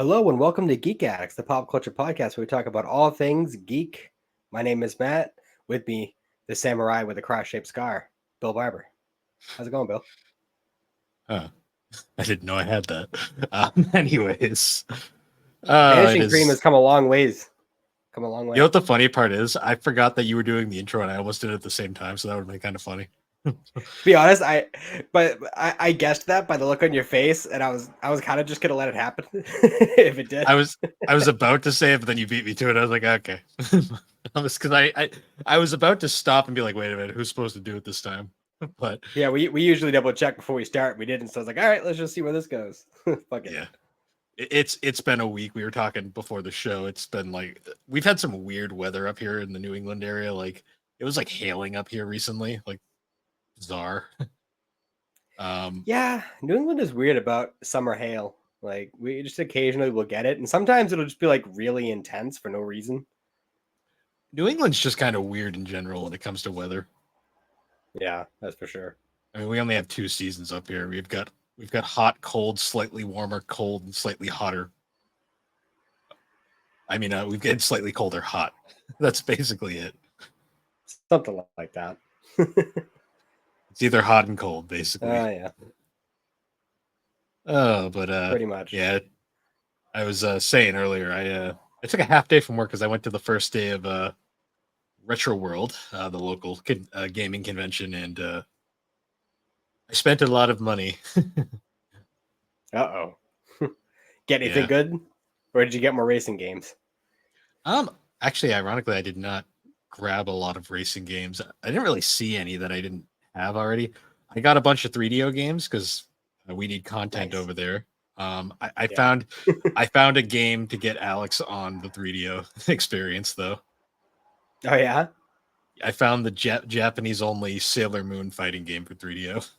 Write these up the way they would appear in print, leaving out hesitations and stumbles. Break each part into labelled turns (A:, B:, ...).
A: Hello and welcome to Geek Addicts, the pop culture podcast where we talk about all things geek. My name is Matt. With me, the samurai with a cross-shaped scar, Bill Barber. How's it going, Bill?
B: Huh. I didn't know I had that. Anyways, it
A: Vanishing Cream has
B: is.
A: come a long ways. Come a long
B: You know
A: way.
B: what the funny part is? I forgot that you were doing the intro, and I almost did it at the same time, so that would have been kind of funny.
A: To be honest, I guessed that by the look on your face, and I was kind of just gonna let it happen if it did.
B: I was about to say it, but then you beat me to it. I was like, okay, because I was about to stop and be like, wait a minute, who's supposed to do it this time? But
A: Yeah, we usually double check before we start. We didn't, so I was like, all right, let's just see where this goes. Fuck it.
B: yeah, it's been a week. We were talking before the show. It's been like we've had some weird weather up here in the New England area. Like it was like hailing up here recently, like bizarre. Um,
A: Yeah, New England is weird about summer hail. Like we just occasionally will get it, and sometimes it'll just be like really intense for no reason.
B: New England's just kind of weird in general when it comes to weather.
A: Yeah, that's for sure.
B: I mean, we only have two seasons up here. We've got hot, cold, slightly warmer, cold, and slightly hotter. I mean, we've got slightly colder, hot. That's basically it.
A: Something like that.
B: It's either hot and cold, basically.
A: Yeah,
B: Oh, but
A: pretty much.
B: yeah. I was saying earlier, I took a half day from work because I went to the first day of Retro World, the local gaming convention, and I spent a lot of money.
A: Uh-oh. Get anything
B: Yeah.
A: good? Or did you get more racing games?
B: Um, Actually, ironically, I did not grab a lot of racing games. I didn't really see any that I didn't have already. I got a bunch of 3DO games because we need content
A: Nice.
B: over there. I
A: Yeah.
B: found I found a game to get Alex on the 3DO experience though.
A: Oh yeah?
B: I found the Japanese only Sailor Moon fighting game for 3DO.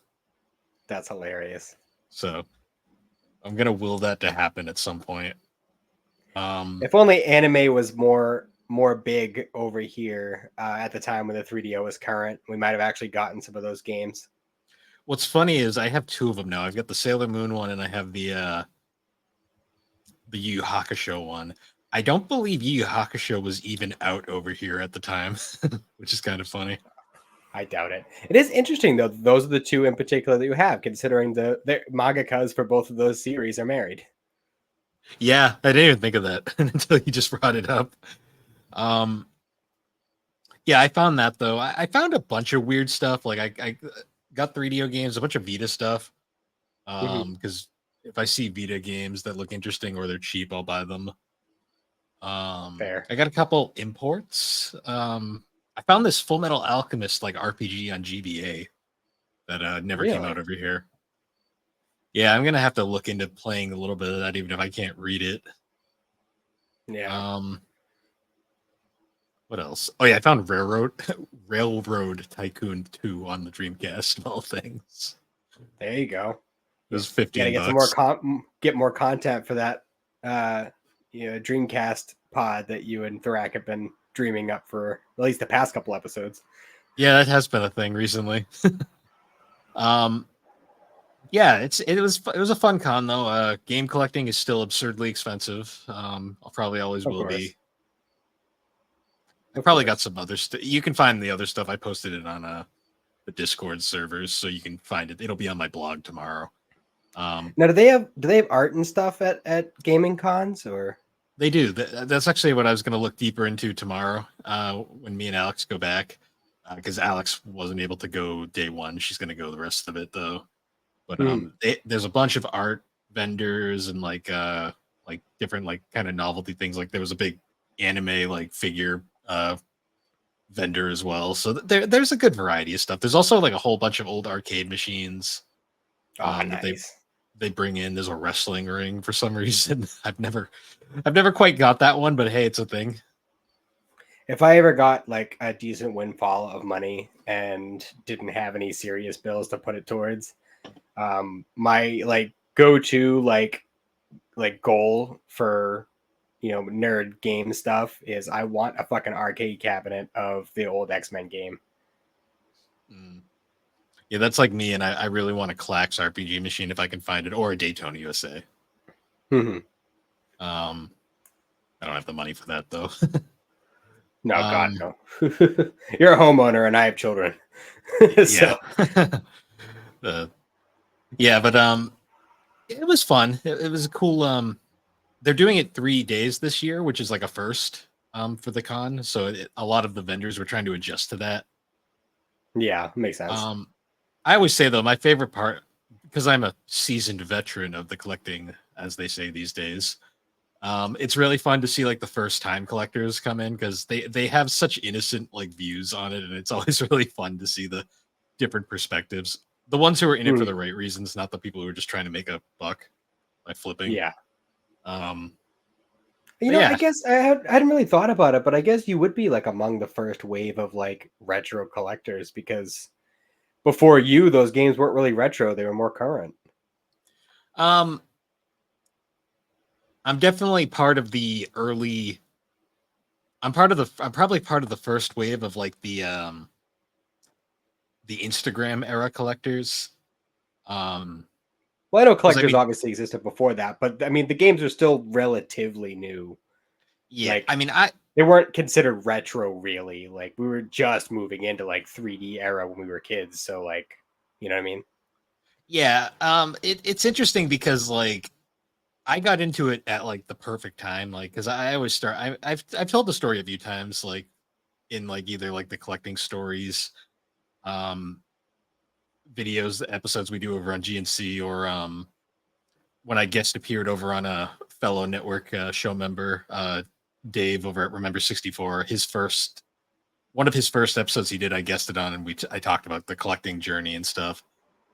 A: That's hilarious.
B: So I'm gonna will that to happen at some point.
A: If only anime was more big over here at the time when the 3DO was current, we might have actually gotten some of those games.
B: What's funny is I have two of them now. I've got the Sailor Moon one and I have the Yu Yu Hakusho one. I don't believe Yu Yu Hakusho was even out over here at the time, which is kind of funny.
A: I doubt it. It is interesting though. Those are the two in particular that you have, considering the mangakas for both of those series are married.
B: Yeah, I didn't even think of that until you just brought it up. Um, yeah, I found that though. I found a bunch of weird stuff. Like I got 3DO games, a bunch of Vita stuff.
A: Mm-hmm.
B: Because if I see Vita games that look interesting or they're cheap, I'll buy them.
A: Fair.
B: I got a couple imports. I found this Full Metal Alchemist like RPG on GBA that never came
A: Really?
B: out over here. Yeah, I'm gonna have to look into playing a little bit of that, even if I can't read it.
A: Yeah.
B: What else? Oh yeah, I found Railroad Tycoon 2 on the Dreamcast of all things.
A: There you go.
B: It was
A: Got to
B: 15
A: get some more
B: bucks.
A: get more content for that Dreamcast pod that you and Thorak have been dreaming up for at least the past couple episodes.
B: Yeah, that has been a thing recently. um yeah, it was a fun con though. Game collecting is still absurdly expensive. I'll probably always
A: Of
B: will
A: course.
B: be. I
A: Of
B: probably got
A: course.
B: some other stuff. You can find the other stuff. I posted it on the Discord servers, so you can find it. It'll be on my blog tomorrow.
A: Now do they have art and stuff at gaming cons or
B: They do. That's actually what I was going to look deeper into tomorrow when me and Alex go back, because Alex wasn't able to go day one. She's going to go the rest of it though. But
A: Hmm.
B: there's a bunch of art vendors and like different like kind of novelty things. Like there was a big anime like figure vendor as well. So there's a good variety of stuff. There's also like a whole bunch of old arcade machines that
A: nice.
B: they bring in. There's a wrestling ring for some reason. I've never quite got that one, but hey, it's a thing.
A: If I ever got like a decent windfall of money and didn't have any serious bills to put it towards, my like go-to like goal for nerd game stuff is I want a fucking arcade cabinet of the old X-Men game.
B: Mm. Yeah, that's like me, and I really want a Clax RPG machine if I can find it, or a Daytona USA.
A: Hmm.
B: I don't have the money for that though.
A: No, God,
B: um,
A: no. You're a homeowner, and I have children.
B: yeah.
A: So
B: uh, yeah, but it was fun. It was a cool. They're doing it 3 days this year, which is like a first for the con. So a lot of the vendors were trying to adjust to that.
A: yeah, makes sense.
B: Um, I always say though, my favorite part, because I'm a seasoned veteran of the collecting, as they say these days. It's really fun to see like the first time collectors come in because they have such innocent like views on it, and it's always really fun to see the different perspectives. The ones who are in it for
A: Mhm.
B: the right reasons, not the people who are just trying to make a buck by flipping.
A: Yeah.
B: Um,
A: You
B: but
A: know, I
B: yeah,
A: guess I hadn't really thought about it, but I guess you would be like among the first wave of like retro collectors because before you, those games weren't really retro; they were more current.
B: um, I'm definitely part of the early. I'm part of the. I'm probably part of the first wave of like the Instagram era collectors. Um,
A: Well, I know
B: because I
A: collectors
B: mean,
A: obviously existed before that, but I mean the games are still relatively new.
B: yeah, I
A: Like
B: mean, I
A: they weren't considered retro really. Like we were just moving into like 3D era when we were kids, so like, you know what I mean?
B: yeah, it's interesting because like I got into it at like the perfect time, like because I always start. I've told the story a few times, like in like either like the collecting stories, um, videos, episodes we do over on GNC, or when I guest appeared over on a fellow network show member, Dave over at Remember 64. His first one of his first episodes he did, I guested on, and I talked about the collecting journey and stuff.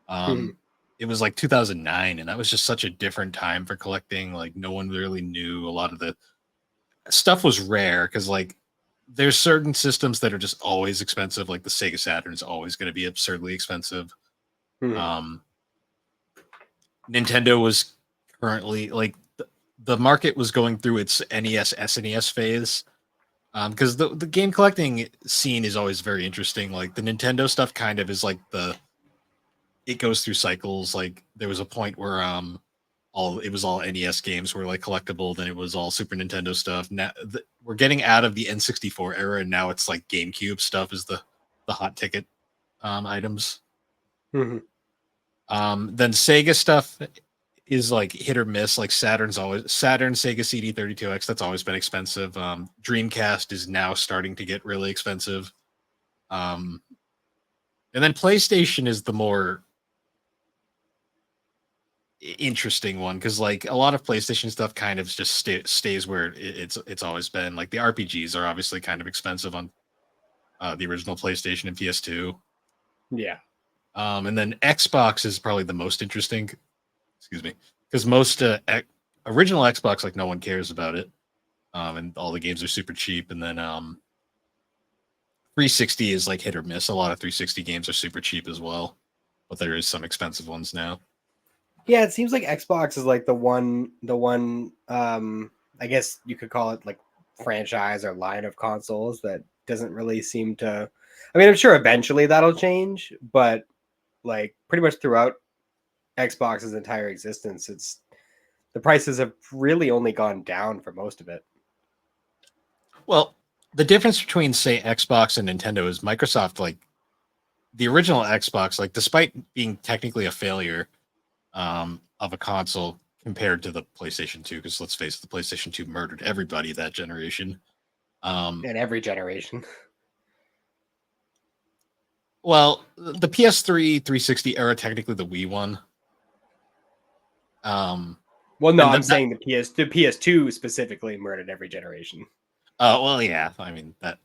A: Mhm.
B: Um, it was like 2009, and that was just such a different time for collecting. Like no one really knew a lot of the stuff was rare because like there's certain systems that are just always expensive. Like the Sega Saturn is always going to be absurdly expensive.
A: Mhm.
B: Um, Nintendo was currently like the market was going through its NES SNES phase because the game collecting scene is always very interesting. Like the Nintendo stuff kind of is like the it goes through cycles. Like there was a point where all it was all NES games were like collectible, then it was all Super Nintendo stuff. Now we're getting out of the N64 era, and now it's like GameCube stuff is the hot ticket items.
A: Mhm.
B: Then Sega stuff is like hit or miss. Like Saturn, Sega CD32X. That's always been expensive. Dreamcast is now starting to get really expensive. Um, and then PlayStation is the more interesting one because like a lot of PlayStation stuff kind of just stays where it's always been. Like the RPGs are obviously kind of expensive on the original PlayStation and PS2.
A: Yeah.
B: And then Xbox is probably the most interesting. Excuse me, because most original Xbox like no one cares about it, and all the games are super cheap. And then 360 is like hit or miss. A lot of 360 games are super cheap as well, but there is some expensive ones now.
A: Yeah, it seems like Xbox is like the one I guess you could call it like franchise or line of consoles that doesn't really seem to I mean, I'm sure eventually that'll change, but like pretty much throughout Xbox's entire existence, it's the prices have really only gone down for most of it.
B: Well, the difference between say Xbox and Nintendo is Microsoft like the original Xbox, like despite being technically a failure of a console compared to the PlayStation 2, because let's face it, the PlayStation 2 murdered everybody that generation. Um,
A: In every generation.
B: well, the PS3 360 era, technically the Wii one. Um,
A: Well, no,
B: and
A: I'm
B: then that,
A: saying the PS2 specifically murdered every generation.
B: well, yeah, I mean that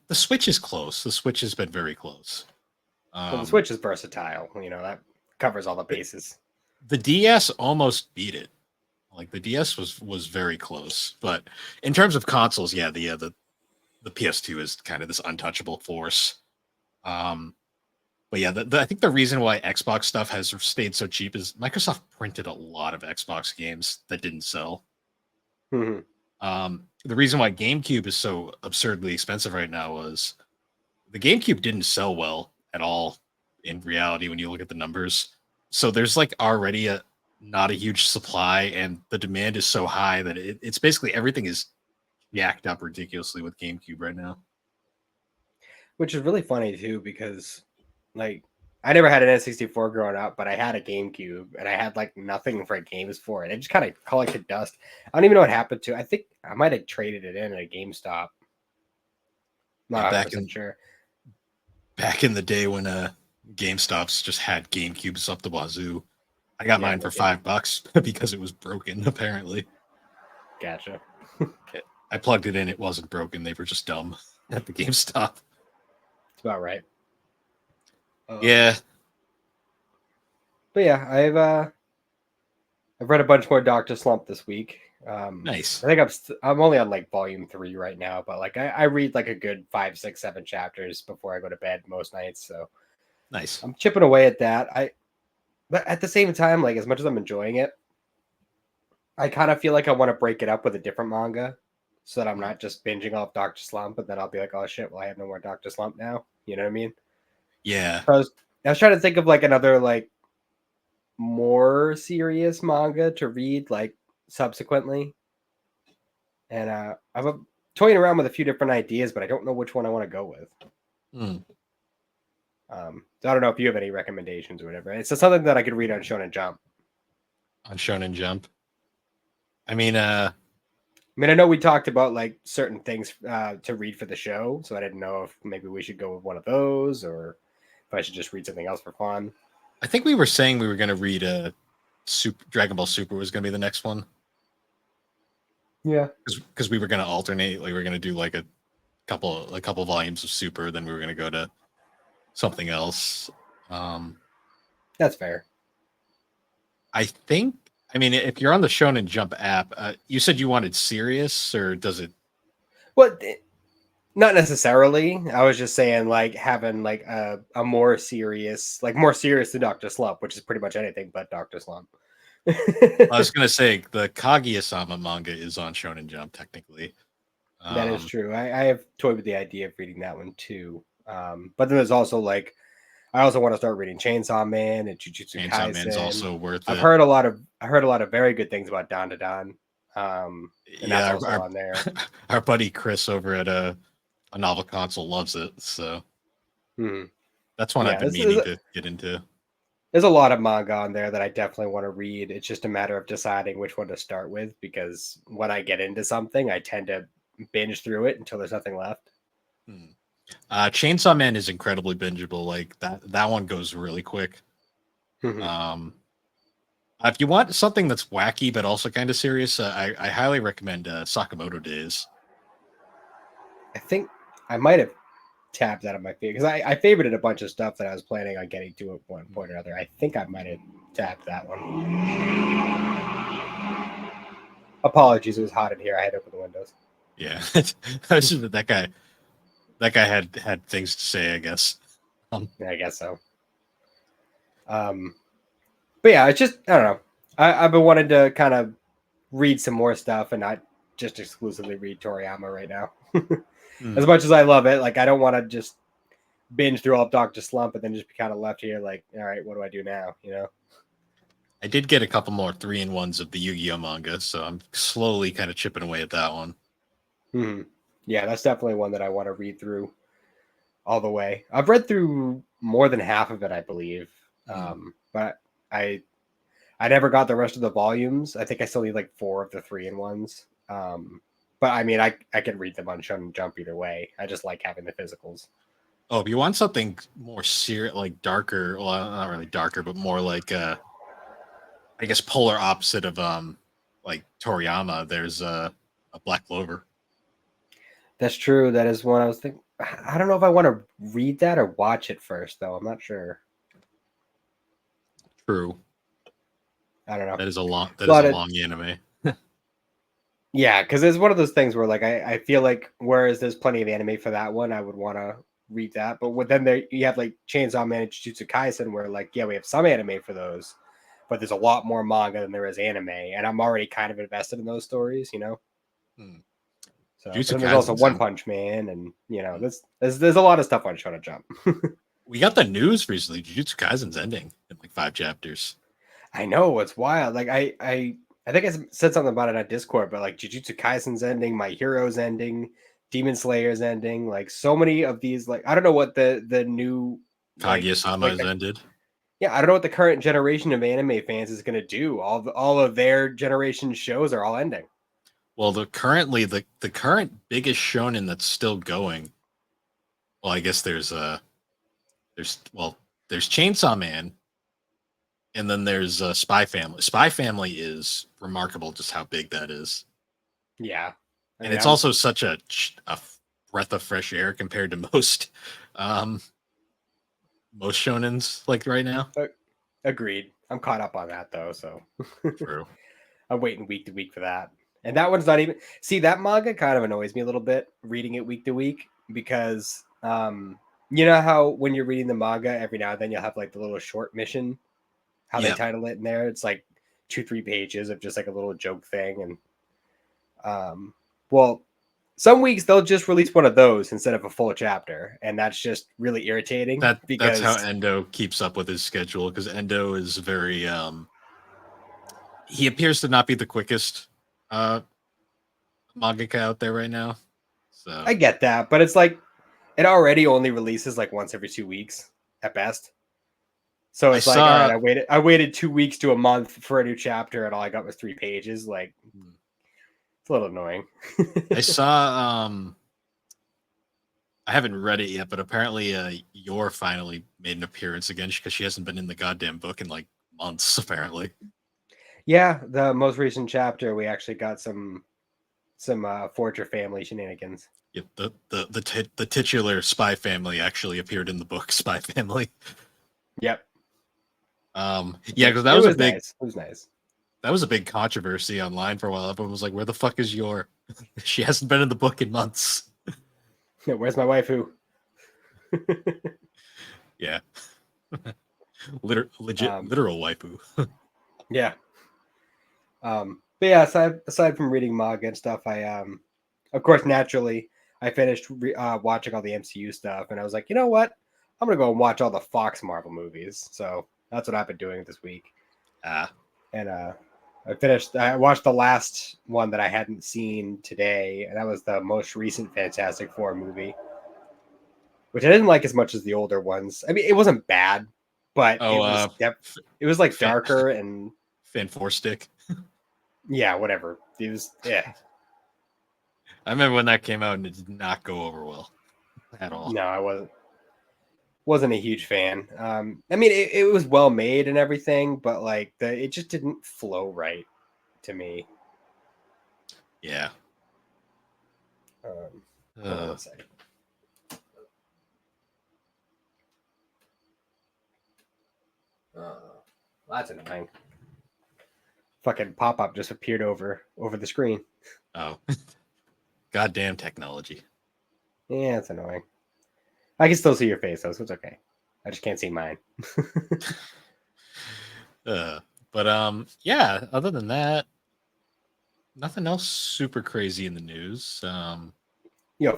B: the Switch is close. The Switch has been very close.
A: Well, the
B: Um,
A: Switch is versatile, that covers all the
B: the,
A: bases.
B: the DS almost beat it. Like the DS was very close, but in terms of consoles, yeah, the PS2 is kind of this untouchable force. Um, but yeah, I think the reason why Xbox stuff has stayed so cheap is Microsoft printed a lot of Xbox games that didn't sell.
A: Mhm.
B: The reason why GameCube is so absurdly expensive right now was the GameCube didn't sell well at all in reality when you look at the numbers. So there's like already not a huge supply, and the demand is so high that it's basically everything is yacked up ridiculously with GameCube right now.
A: Which is really funny too, because like I never had an N64 growing up, but I had a GameCube and I had like nothing for games for it. I just kind of collected dust. I don't even know what happened to it. I think I might have traded it in at a GameStop. Not
B: Yeah,
A: 100% sure.
B: back in the day when GameStops just had GameCubes up the wazoo. I got mine for $5 because it was broken, apparently.
A: Gotcha.
B: I plugged it in, it wasn't broken. They were just dumb at the GameStop.
A: It's about right.
B: Yeah.
A: But yeah, I've read a bunch more Dr. Slump this week.
B: Nice.
A: I think I'm only on like volume 3 right now, but like I read like a good 5, 6, 7 chapters before I go to bed most nights. So
B: nice.
A: I'm chipping away at that. But at the same time, like as much as I'm enjoying it, I kind of feel like I want to break it up with a different manga so that I'm not just binging off Dr. Slump, and then I'll be like, oh shit, well I have no more Dr. Slump now. You know what I mean?
B: Yeah.
A: I was trying to think of like another like more serious manga to read like subsequently, and I'm toying around with a few different ideas, but I don't know which one I want to go with. So I don't know if you have any recommendations or whatever. It's just something that I could read on Shonen Jump.
B: On Shonen Jump. I mean, I
A: know we talked about like certain things to read for the show, so I didn't know if maybe we should go with one of those or if I should just read something else for fun.
B: I think we were saying we were going to read Dragon Ball Super was going to be the next one.
A: Yeah,
B: because we were going to alternate. Like we were going to do like a couple volumes of Super, then we were going to go to something else.
A: That's fair.
B: I think. I mean, if you're on the Shonen Jump app, you said you wanted serious, or does it?
A: Well, not necessarily. I was just saying, like having like a more serious than Dr. Slump, which is pretty much anything but Dr. Slump.
B: I was gonna say the Kaguya-sama manga is on Shonen Jump technically.
A: That is true. I have toyed with the idea of reading that one too. But then there's also like I also want to start reading Chainsaw Man and Jujutsu Kaisen.
B: Chainsaw Man's also worth it.
A: I heard a lot of very good things about Dan to Dan. And
B: yeah,
A: that's also on there.
B: Our buddy Chris over at a novel console loves it, so that's one I've been meaning to get into.
A: There's a lot of manga on there that I definitely want to read. It's just a matter of deciding which one to start with, because when I get into something, I tend to binge through it until there's nothing left.
B: Chainsaw Man is incredibly bingeable. Like that one goes really quick. If you want something that's wacky but also kind of serious, I highly recommend Sakamoto Days. I
A: think I might have tapped that on my feed because I favorited a bunch of stuff that I was planning on getting to at one point or other. I think I might have tapped that one. Apologies, it was hot in here. I had to open the windows.
B: Yeah, that guy had things to say, I guess.
A: I guess so. But yeah, it's just I don't know. I've been wanting to kind of read some more stuff and not just exclusively read Toriyama right now. As much as I love it, like I don't want to just binge through all of Dr. Slump and then just be kind of left here like, all right, what do I do now? You know?
B: I did get a couple more 3-in-1s of the Yu-Gi-Oh manga, so I'm slowly kind of chipping away at that one.
A: Yeah, that's definitely one that I want to read through all the way. I've read through more than half of it, I believe. But I never got the rest of the volumes. I think I still need like 4 of the 3-in-1s. But I mean, I can read them on Shonen Jump either way. I just like having the physicals.
B: Oh, if you want something more serious, like darker, well, not really darker, but more like I guess polar opposite of like Toriyama, there's a Black Clover.
A: That's true. That is one I was thinking. I don't know if I want to read that or watch it first, though. I'm not sure.
B: True.
A: I don't know.
B: That is a long anime.
A: Yeah, because it's one of those things where like I feel like whereas there's plenty of anime for that one, I would want to read that. But then there you have like Chainsaw Man and Jujutsu Kaisen, where like we have some anime for those, but there's a lot more manga than there is anime, and I'm already kind of invested in those stories, you know. So there's also One Punch Man, and you know there's a lot of stuff on Shonen Jump.
B: We got the news recently. Jujutsu Kaisen's ending in like 5 chapters.
A: I know it's wild. Like I think I said something about it on Discord, but like Jujutsu Kaisen's ending, My Hero's ending, Demon Slayer's ending. Like so many of these, like I don't know what the new
B: Kaguya-sama has ended.
A: yeah, I don't know what the current generation of anime fans is gonna do. All of their generation shows are all ending.
B: Well, the current biggest shonen that's still going. Well, I guess there's Chainsaw Man, and then there's Spy Family. Spy Family is remarkable, just how big that is,
A: Yeah, I
B: and
A: mean
B: it's also such a breath of fresh air compared to um, most shonens like right now.
A: agreed. I'm caught up on that though, so
B: True.
A: I'm waiting week to week for that. And that one's not even see that manga kind of annoys me a little bit reading it week to week because you know how when you're reading the manga every now and then you'll have like the little short mission, how they
B: Yeah.
A: title it in there. It's like 2-3 pages of just like a little joke thing. And well, some weeks they'll just release one of those instead of a full chapter, and that's just really irritating
B: That's how
A: because
B: Endo keeps up with his schedule, because Endo is very he appears to not be the quickest uh mangaka out there right now. So
A: I get that, but it's like it already only releases like once every 2 weeks at best. So
B: I
A: it's like, all right,
B: saw
A: I waited 2 weeks to a month for a new chapter, and all I got was 3 pages. Like, it's a little annoying.
B: I saw I haven't read it yet, but apparently Yor finally made an appearance again because she hasn't been in the goddamn book in like months, apparently.
A: Yeah, the most recent chapter, we actually got some Forger family shenanigans.
B: Yep, the titular Spy Family actually appeared in the book Spy Family.
A: Yep.
B: Yeah, because that
A: It
B: was a
A: was
B: big
A: nice. It was nice.
B: that was a big controversy online for a while. Everyone was like, "Where the fuck is Yor? She hasn't been in the book in months."
A: Where's my waifu?
B: Yeah, literal waifu.
A: Yeah. But yeah, aside from reading manga and stuff, I of course naturally I finished watching all the MCU stuff, and I was like, you know what, I'm gonna go and watch all the Fox Marvel movies. So that's what I've been doing this week.
B: Ah,
A: And I watched the last one that I hadn't seen today, and that was the most recent Fantastic Four movie, which I didn't like as much as the older ones. I mean, it wasn't bad, but
B: oh,
A: it was like
B: fan,
A: darker and
B: fan four stick.
A: yeah, whatever. It was yeah.
B: I remember when that came out and it did not go over well at all.
A: No, I wasn't a huge fan. I mean, it was well made and everything, but like it just didn't flow right to me.
B: Yeah.
A: Hold on one second. That's annoying. Fucking pop up just appeared over the screen.
B: Oh, goddamn technology.
A: Yeah, it's annoying. I can still see your face though, so it's okay. I just can't see mine.
B: But yeah. Other than that, nothing else super crazy in the news.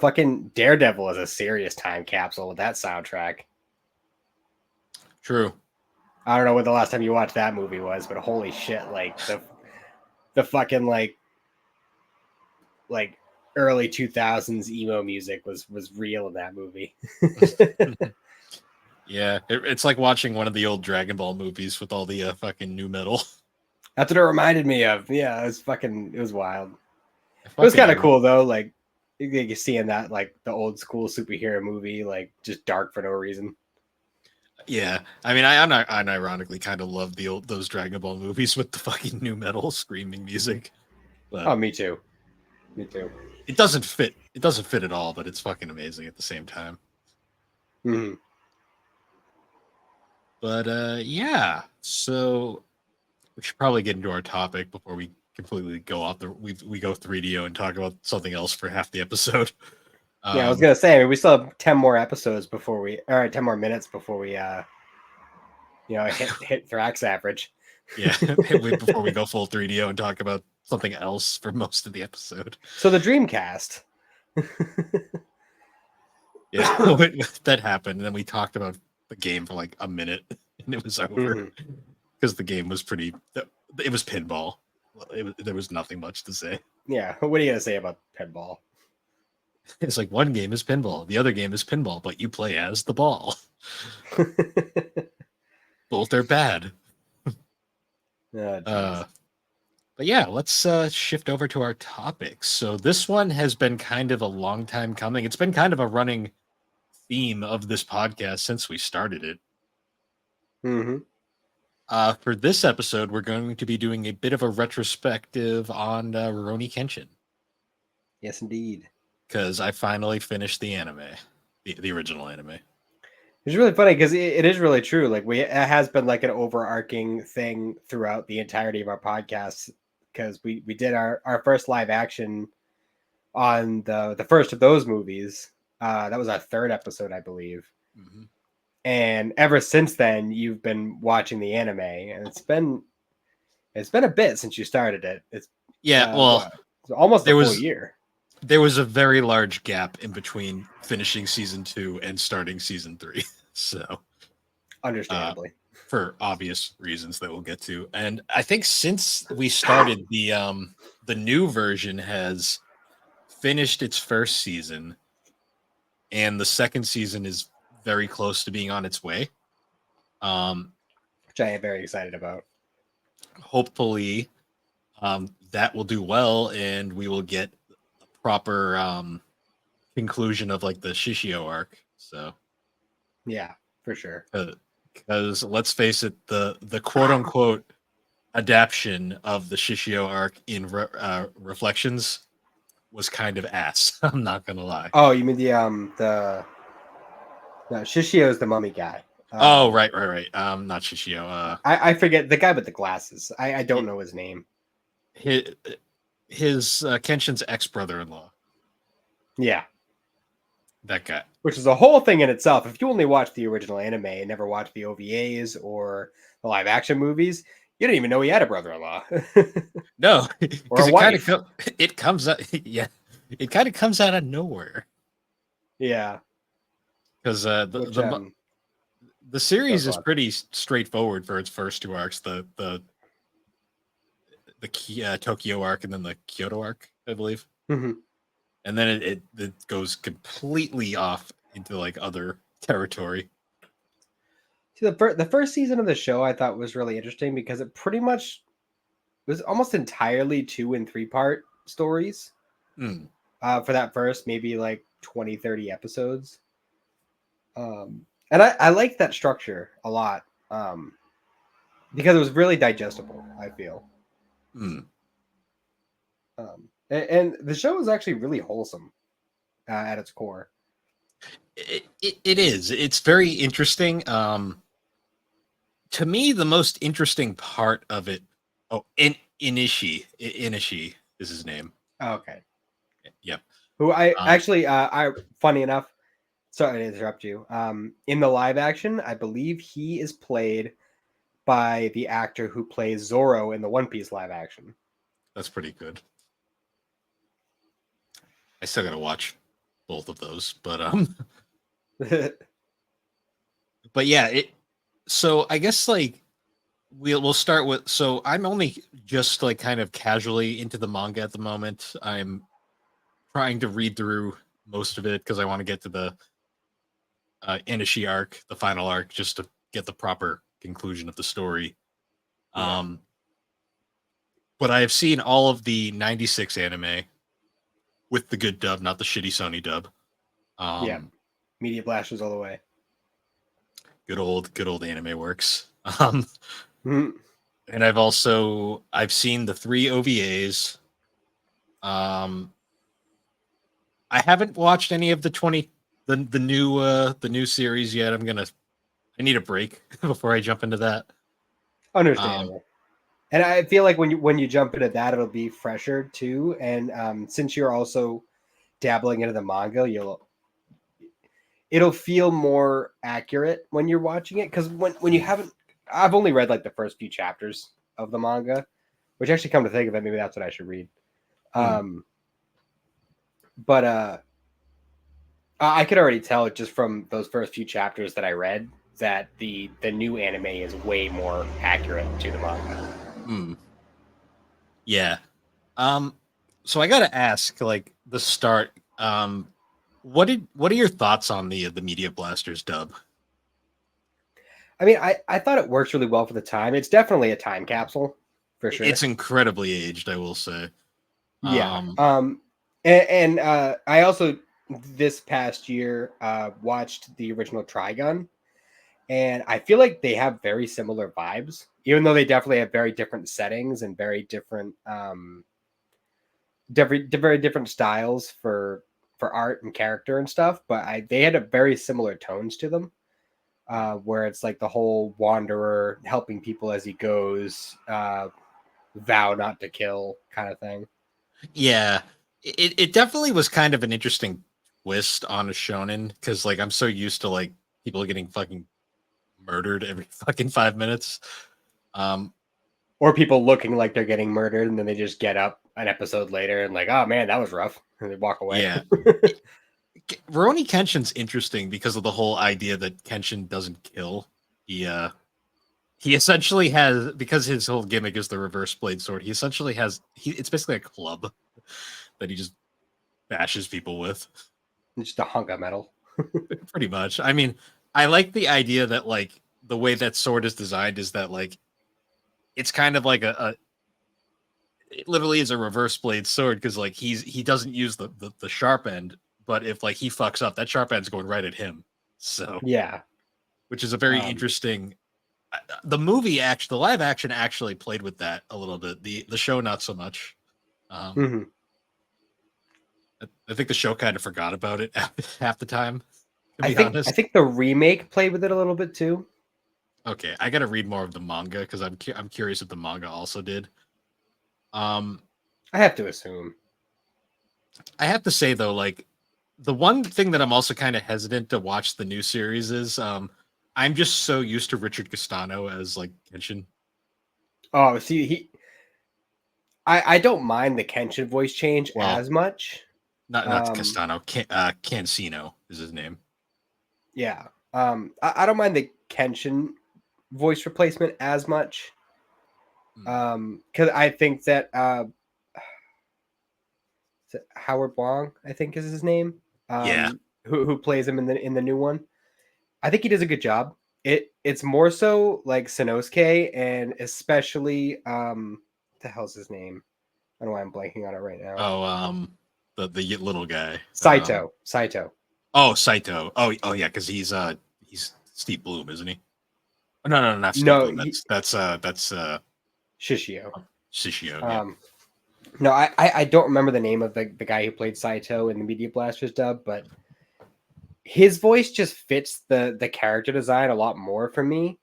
A: Fucking Daredevil is a serious time capsule with that soundtrack.
B: True.
A: I don't know when the last time you watched that movie was, but holy shit, like the fucking like early 2000s emo music was real in that movie.
B: Yeah, it's like watching one of the old Dragon Ball movies with all the fucking new metal.
A: That's what it reminded me of. Yeah, it was wild. It was kind of cool though, like you seeing that like the old school superhero movie, like just dark for no reason.
B: Yeah, I mean, I unironically kind of love those Dragon Ball movies with the fucking new metal screaming music. But
A: Oh, me too. Me too.
B: it doesn't fit. It doesn't fit at all, but it's fucking amazing at the same time.
A: Mm-hmm.
B: But yeah, so we should probably get into our topic before we completely go off we go 3DO and talk about something else for half the episode.
A: Yeah, I was gonna say, I mean, we still have 10 more episodes before we, all right, 10 more minutes before we, hit Thrax average.
B: Yeah, before we go full 3DO and talk about something else for most of the episode.
A: So the Dreamcast.
B: Yeah, that happened, and then we talked about the game for like a minute, and it was over.
A: Mm-hmm.
B: because the game was pretty. It was pinball. There was nothing much to say.
A: Yeah. What are you gonna say about pinball?
B: It's like one game is pinball, the other game is pinball, but you play as the ball. Both are bad.
A: Oh,
B: But yeah, let's shift over to our topics. So this one has been kind of a long time coming. It's been kind of a running theme of this podcast since we started it.
A: mm-hmm.
B: For this episode, we're going to be doing a bit of a retrospective on Rurouni Kenshin
A: Yes, indeed.
B: because I finally finished the anime, the original anime.
A: It's really funny because it is really true. Like it has been like an overarching thing throughout the entirety of our podcast because we did our first live action on the first of those movies. That was our third episode, I believe.
B: Mm-hmm.
A: And ever since then, you've been watching the anime, and it's been a bit since you started it. It's it's almost a full year.
B: There was a very large gap in between finishing season 2 and starting season 3. So,
A: understandably,
B: for obvious reasons that we'll get to. And I think since we started, the new version has finished its first season, and the second season is very close to being on its way.
A: Which I am very excited about.
B: Hopefully, that will do well, and we will get proper conclusion of like the Shishio arc. So
A: yeah, for sure.
B: Because let's face it, the quote unquote adaption of the Shishio arc in Reflections was kind of ass. I'm not gonna lie.
A: Oh, you mean the no, Shishio is the mummy guy.
B: Right. Not Shishio.
A: I forget the guy with the glasses. I don't know his name.
B: His Kenshin's ex-brother-in-law.
A: Yeah.
B: That guy.
A: Which is a whole thing in itself. If you only watch the original anime and never watched the OVAs or the live action movies, you didn't even know he had a brother-in-law.
B: No, because it comes out. Yeah, it kind of comes out of nowhere.
A: Yeah,
B: because the series is pretty straightforward for its first 2 arcs. The Tokyo arc and then the Kyoto arc, I believe.
A: Mm-hmm.
B: And then it goes completely off into like other territory.
A: See, the first season of the show I thought was really interesting because it pretty much was almost entirely 2 and 3 part stories. For that first maybe like 20-30 episodes. And I liked that structure a lot because it was really digestible, I feel. And the show is actually really wholesome at its core.
B: It is. It's very interesting. To me, the most interesting part of it. Oh, Inishi is his name.
A: Oh, okay.
B: Yep.
A: Who I actually, funny enough, sorry to interrupt you. In the live action, I believe he is played by the actor who plays Zoro in the One Piece live action.
B: That's pretty good. I still gotta watch both of those, but but yeah, so I guess like we'll start with, so I'm only just like kind of casually into the manga at the moment. I'm trying to read through most of it because I want to get to the Inishi arc, the final arc, just to get the proper conclusion of the story. But I have seen all of the 96 anime with the good dub, not the shitty Sony dub.
A: Media blasters all the way.
B: Good old Anime Works. And I've seen the 3 OVAs. I haven't watched any of the new series yet. I need a break before I jump into that.
A: Understandable. And I feel like when you jump into that, it'll be fresher too. And since you're also dabbling into the manga, it'll feel more accurate when you're watching it. Because when you haven't, I've only read like the first few chapters of the manga, which actually, come to think of it, maybe that's what I should read. But I could already tell just from those first few chapters that I read that the new anime is way more accurate to the manga.
B: Hmm. Yeah. So I gotta ask, like the start. What are your thoughts on the Media Blasters dub?
A: I mean, I thought it works really well for the time. It's definitely a time capsule for
B: It's
A: sure.
B: incredibly aged, I will say.
A: Yeah.
B: Um,
A: And I also this past year watched the original Trigun, and I feel like they have very similar vibes, even though they definitely have very different settings and very different very different styles for art and character and stuff. But they had a very similar tones to them. Where it's like the whole wanderer helping people as he goes, vow not to kill kind of thing.
B: yeah, it definitely was kind of an interesting twist on a shonen because like I'm so used to like people getting fucking murdered every fucking 5 minutes. Um,
A: Or people looking like they're getting murdered and then they just get up an episode later and like, oh man, that was rough. And they walk away.
B: yeah, Rurouni Kenshin's interesting because of the whole idea that Kenshin doesn't kill. He essentially has, because his whole gimmick is the reverse blade sword. He essentially has it's basically a club that he just bashes people with.
A: Just a hunk of metal.
B: Pretty much. I mean, I like the idea that like the way that sword is designed is that like it's kind of like a it literally is a reverse blade sword because like he doesn't use the sharp end, but if like he fucks up, that sharp end's going right at him. So,
A: Yeah.
B: which is a very
A: Um,
B: interesting. The movie actually, the live action actually played with that a little bit. The show not so much. Um,
A: mhm.
B: I think the show kind of forgot about it half the time. To
A: I
B: be
A: think I
B: honest.
A: think the remake played with it a little bit too.
B: Okay, I got to read more of the manga because I'm curious if the manga also did. Um,
A: I have to assume.
B: I have to say though, like the one thing that I'm also kind of hesitant to watch the new series is I'm just so used to Richard Castano as like Kenshin.
A: Oh, see, I don't mind the Kenshin voice change
B: Well,
A: as much.
B: not
A: Um,
B: Castano, Cancino is his name.
A: yeah. I don't mind the Kenshin voice replacement as much.
B: Hmm.
A: Because I think that is it Howard Wong, I think is his name.
B: Yeah.
A: Who plays him in the new one. I think he does a good job. It's more so like Sanosuke and especially what the hell's his name? I don't know why I'm blanking on it right now.
B: Oh, the little guy.
A: Saito.
B: Oh, Saito. Oh yeah, because he's Steve Bloom, isn't he? Oh, no, not Steve
A: No,
B: Bloom. That's
A: Shishio.
B: Shishio. Yeah.
A: Um, no, I don't remember the name of the guy who played Saito in the Media Blasters dub, but his voice just fits the character design a lot more for me.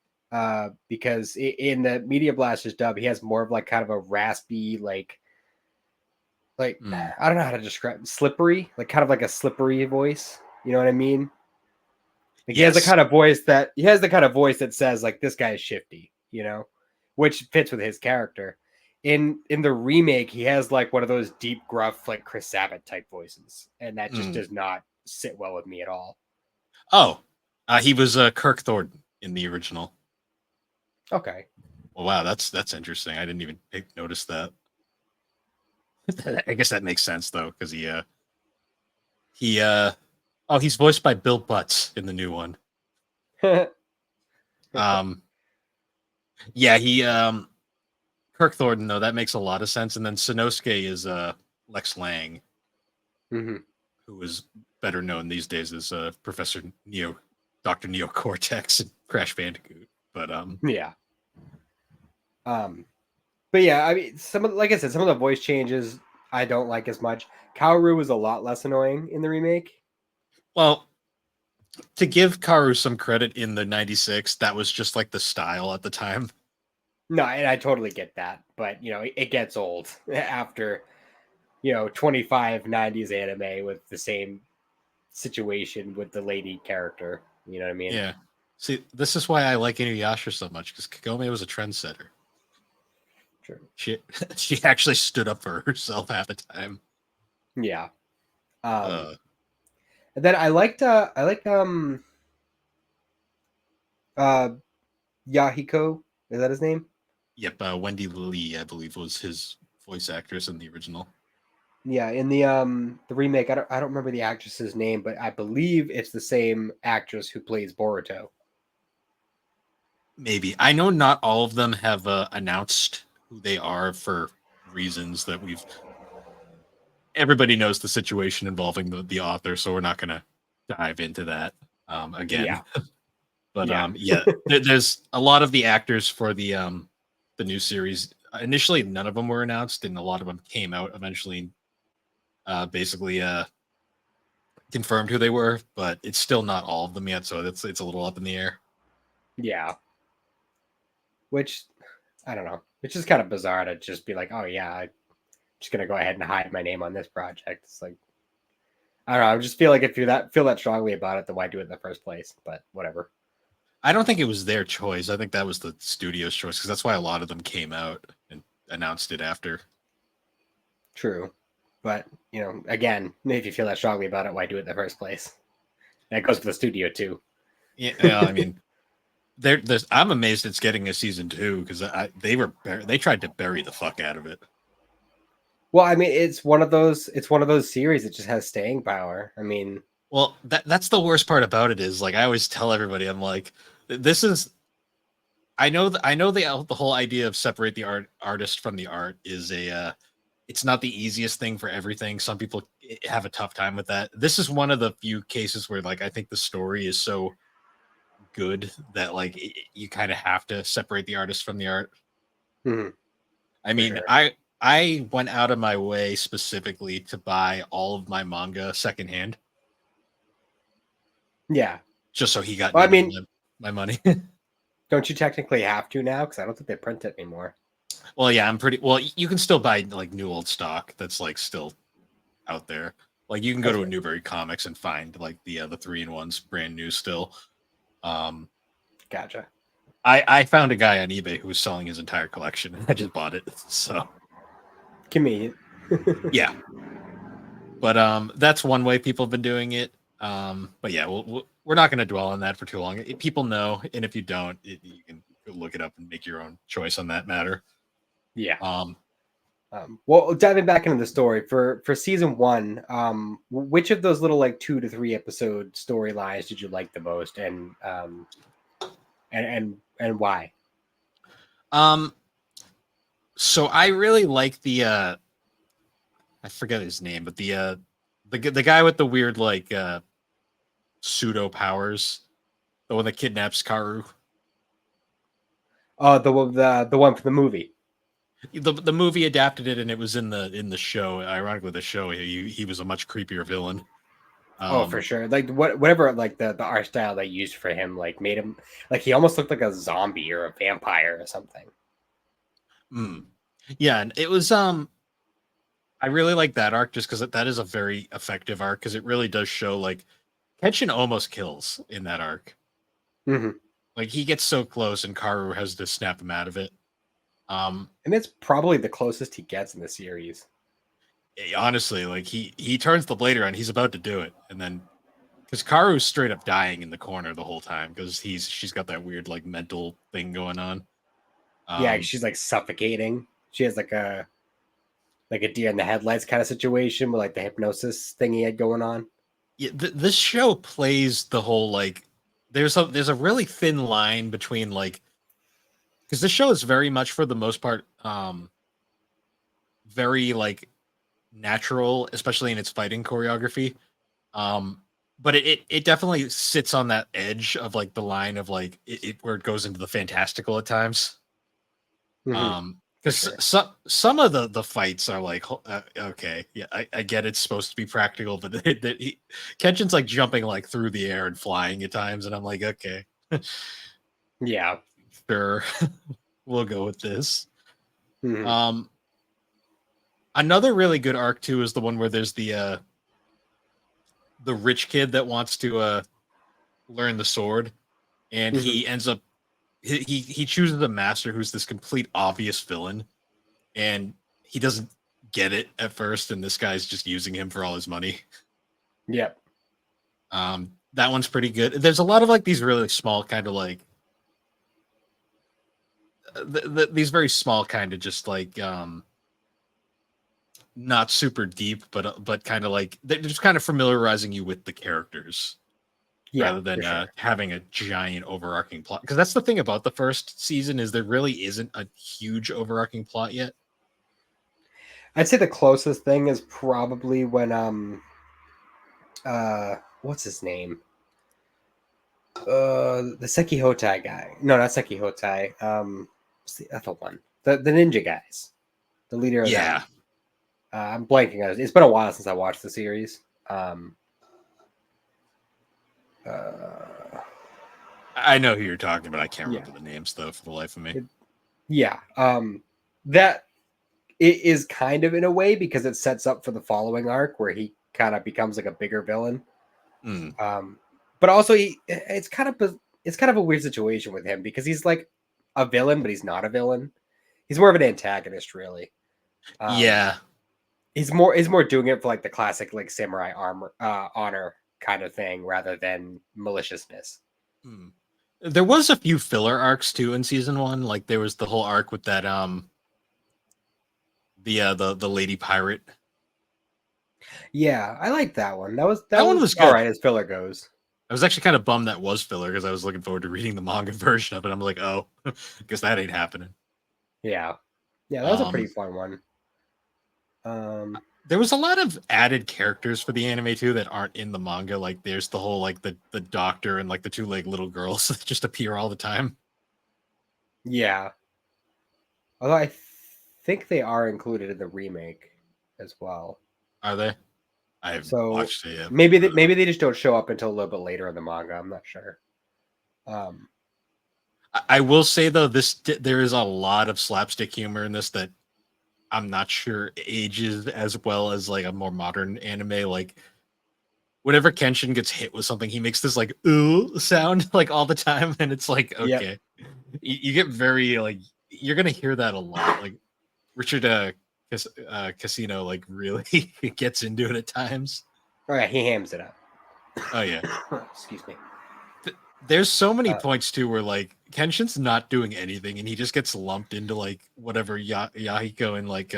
A: Because in the Media Blasters dub, he has more of like kind of a raspy, like
B: Hmm.
A: I don't know how to describe slippery, like kind of like a slippery voice. You know what I mean? Like
B: Yes.
A: he has the kind of voice that says like this guy is shifty, which fits with his character. In the remake, he has like one of those deep, gruff, like Chris Sabat type voices, and that just
B: Hmm.
A: does not sit well with me at all.
B: Oh, he was Kirk Thornton in the original.
A: Okay.
B: Well, wow, that's interesting. I didn't even notice that. I guess that makes sense though, because he oh he's voiced by Bill Butts in the new one. Um, yeah, he Kirk Thornton though that makes a lot of sense. And then Sanosuke is Lex Lang,
A: hmm
B: who is better known these days as Professor Neo, Doctor Neo Cortex and Crash Bandicoot. But
A: Yeah. Um, but yeah, I mean, like I said, some of the voice changes I don't like as much. Kaoru was a lot less annoying in the remake.
B: well, to give Karu some credit in the '96, that was just like the style at the time.
A: No, and I totally get that, but it gets old after 25 90s anime with the same situation with the lady character. You know what I mean?
B: Yeah. See, this is why I like Inuyasha so much because Kagome was a trendsetter.
A: Sure.
B: She she actually stood up for herself half the time.
A: Yeah. Um,
B: Uh,
A: and then I liked Uh, Yahiko, is that his name?
B: Yep, Wendy Lee, I believe, was his voice actress in the original.
A: Yeah, in the remake, I don't remember the actress's name, but I believe it's the same actress who plays Boruto.
B: Maybe. I know not all of them have announced who they are for reasons that we've. Everybody knows the situation involving the author, so we're not going to dive into that again.
A: Yeah,
B: But
A: yeah,
B: yeah, there's a lot of the actors for the new series. Initially, none of them were announced, and a lot of them came out eventually. Basically, confirmed who they were, but it's still not all of them yet, so it's a little up in the air.
A: yeah. Which I don't know. It's just kind of bizarre to just be like, oh yeah, I'm just gonna go ahead and hide my name on this project. It's like I don't know. I just feel like if you feel that strongly about it, then why do it in the first place? But whatever.
B: I don't think it was their choice. I think that was the studio's choice because that's why a lot of them came out and announced it after.
A: True, but again, if you feel that strongly about it, why do it in the first place? That goes for the studio too.
B: Yeah, I mean, there's. I'm amazed it's getting a season 2 because they tried to bury the fuck out of it.
A: Well, I mean, it's one of those. It's one of those series that just has staying power. I mean,
B: Well, that's the worst part about it is like I always tell everybody, I'm like, this is. I know the whole idea of separate the artist from the art is it's not the easiest thing for everything. Some people have a tough time with that. This is one of the few cases where like I think the story is so good that like you kind of have to separate the artist from the art.
A: hmm,
B: I
A: for
B: mean,
A: sure.
B: I went out of my way specifically to buy all of my manga secondhand
A: Yeah.
B: just so he got
A: Well, I
B: none of
A: mean,
B: my money.
A: don't you technically have to now? Because I don't think they print it anymore.
B: Well, yeah, I'm pretty well. You can still buy like new old stock that's like still out there. Like you can go
A: That's
B: to a
A: good.
B: Newberry Comics and find like the 3-in-1s brand new still. Um,
A: Gotcha.
B: I found a guy on eBay who was selling his entire collection, and I just bought it. So
A: Convenient.
B: yeah, but that's one way people have been doing it. But yeah, we're not going to dwell on that for too long. People know, and if you don't, you can look it up and make your own choice on that matter.
A: Yeah.
B: Um,
A: Well, diving back into the story for season one, which of those little like 2 to 3 episode storylines did you like the most, and why?
B: um, so I really like the I forget his name, but the guy with the weird like pseudo powers, the one that kidnaps Karu.
A: Oh, the one from the movie.
B: The movie adapted it, and it was in the show. Ironically, the show he was a much creepier villain.
A: Oh, for
B: Um,
A: sure. Like whatever, like the art style they used for him, like made him like he almost looked like a zombie or a vampire or something.
B: mm. Yeah, and it was I really like that arc just because that is a very effective arc because it really does show like Kenshin almost kills in that arc.
A: Hmm.
B: Like he gets so close, and Karu has to snap him out of it. Um,
A: And it's probably the closest he gets in the series.
B: honestly, like he turns the blade around, he's about to do it, and then because Karu's straight up dying in the corner the whole time because she's got that weird like mental thing going on.
A: Yeah,
B: Um,
A: she's like suffocating. She has like a deer in the headlights kind of situation with like the hypnosis thing he had going on.
B: yeah, this show plays the whole like there's a really thin line between like because this show is very much for the most part very like natural, especially in its fighting choreography. Um, but it definitely sits on that edge of like the line of like where it goes into the fantastical at times.
A: Hmm. For
B: Because
A: sure.
B: some of the fights are like okay, yeah, I get it's supposed to be practical, but Kenshin's like jumping like through the air and flying at times, and I'm like, okay,
A: Yeah.
B: sure, we'll go with this.
A: Hmm.
B: Um, another really good arc too is the one where there's the rich kid that wants to learn the sword, and
A: Hmm.
B: he ends up he chooses a master who's this complete obvious villain, and he doesn't get it at first, and this guy's just using him for all his money.
A: Yep.
B: That one's pretty good. There's a lot of like these really small kind of like these very small kind of just like not super deep, but kind of like they're just kind of familiarizing you with the characters
A: Yeah,
B: rather than
A: for sure.
B: having a giant overarching plot. Because that's the thing about the first season is there really isn't a huge overarching plot yet.
A: I'd say the closest thing is probably when what's his name? The Seki Hotai guy. No, not Seki Hotai. What's the other one? The ninja guys. The leader of them.
B: Yeah,
A: I'm blanking on it. It's been a while since I watched the series. Uh,
B: I know who you're talking about. I can't
A: yeah,
B: remember the names though for the life of me.
A: yeah. That it is kind of in a way because it sets up for the following arc where he kind of becomes like a bigger villain.
B: Mm.
A: But also it's kind of a weird situation with him because he's like a villain, but he's not a villain. He's more of an antagonist, really.
B: Yeah,
A: He's more doing it for like the classic like samurai armor honor kind of thing rather than maliciousness.
B: mm. There was a few filler arcs too in season one. Like there was the whole arc with that the lady pirate.
A: Yeah, I like that one. That
B: That one
A: was
B: was
A: all
B: good.
A: right as filler goes.
B: I was actually kind of bummed that was filler because I was looking forward to reading the manga version of it. I'm like, oh, guess that ain't happening.
A: Yeah, yeah, that was a pretty
B: Um,
A: fun one.
B: there was a lot of added characters for the anime too that aren't in the manga. Like there's the whole like the doctor and like the two like little girls that just appear all the time.
A: Yeah, although think they are included in the remake as well.
B: Are they? I haven't
A: So
B: watched it yet.
A: maybe they just don't show up until a little bit later in the manga. I'm not sure. Um,
B: I will say though, there is a lot of slapstick humor in this that I'm not sure ages as well as like a more modern anime. Like whenever Kenshin gets hit with something, he makes this like ooh sound like all the time, and it's like
A: yep.
B: okay, you get very like you're gonna hear that a lot. Like Richard Casino like really gets into it at times.
A: Oh yeah, he hams it up.
B: Oh yeah,
A: Excuse me.
B: there's so many points too where like Kenshin's not doing anything and he just gets lumped into like whatever Yahiko and like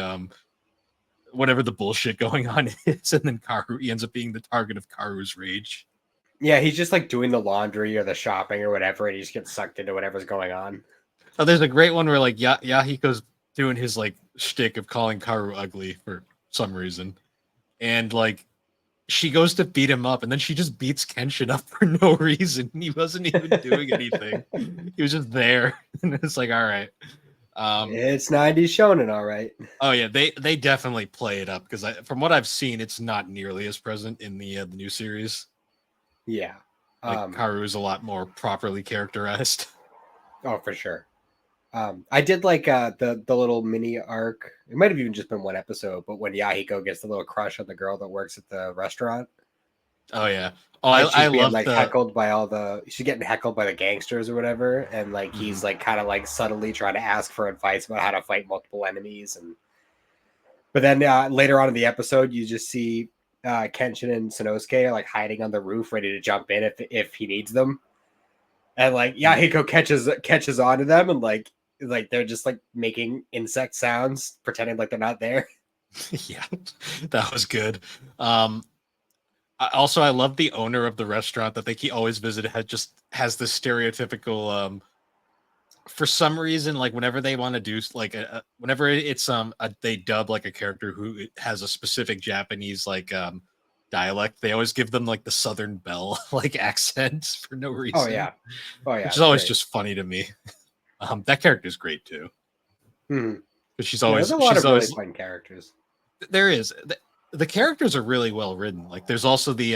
B: whatever the bullshit going on is, and then Karu he ends up being the target of Karu's rage.
A: Yeah, he's just like doing the laundry or the shopping or whatever, and he just gets sucked into whatever's going on.
B: Oh, there's a great one where like Yahiko's doing his like shtick of calling Karu ugly for some reason, and like she goes to beat him up, and then she just beats Kenshin up for no reason. He wasn't even doing anything. He was just there, and it's like, all right.
A: It's 90s shonen, all right.
B: Oh yeah, they definitely play it up because from what I've seen, it's not nearly as present in the new series.
A: Yeah.
B: Like Karu is a lot more properly characterized.
A: Oh, for sure. I did like the little mini arc. It might have even just been one episode, but when Yahiko gets the little crush on the girl that works at the restaurant,
B: Oh yeah. Oh,
A: and she's
B: I
A: being
B: love
A: like
B: the
A: heckled by she's getting heckled by the gangsters or whatever, and like he's like kind of like subtly trying to ask for advice about how to fight multiple enemies, and but then later on in the episode, you just see Kenshin and Sanosuke are like hiding on the roof, ready to jump in if he needs them, and like Yahiko catches on to them, and like they're just like making insect sounds, pretending like they're not there.
B: yeah, that was good. Also, I love the owner of the restaurant that he always visited has this stereotypical for some reason like whenever they want to do like whenever it's they dub like a character who has a specific Japanese like dialect, they always give them like the Southern Belle like accents for no reason.
A: Oh yeah,
B: which is
A: it's
B: always
A: great.
B: just funny to me. That character is great too
A: Mm-hmm.
B: because
A: There's a lot of really fun characters.
B: there is the characters are really well written. Like there's also the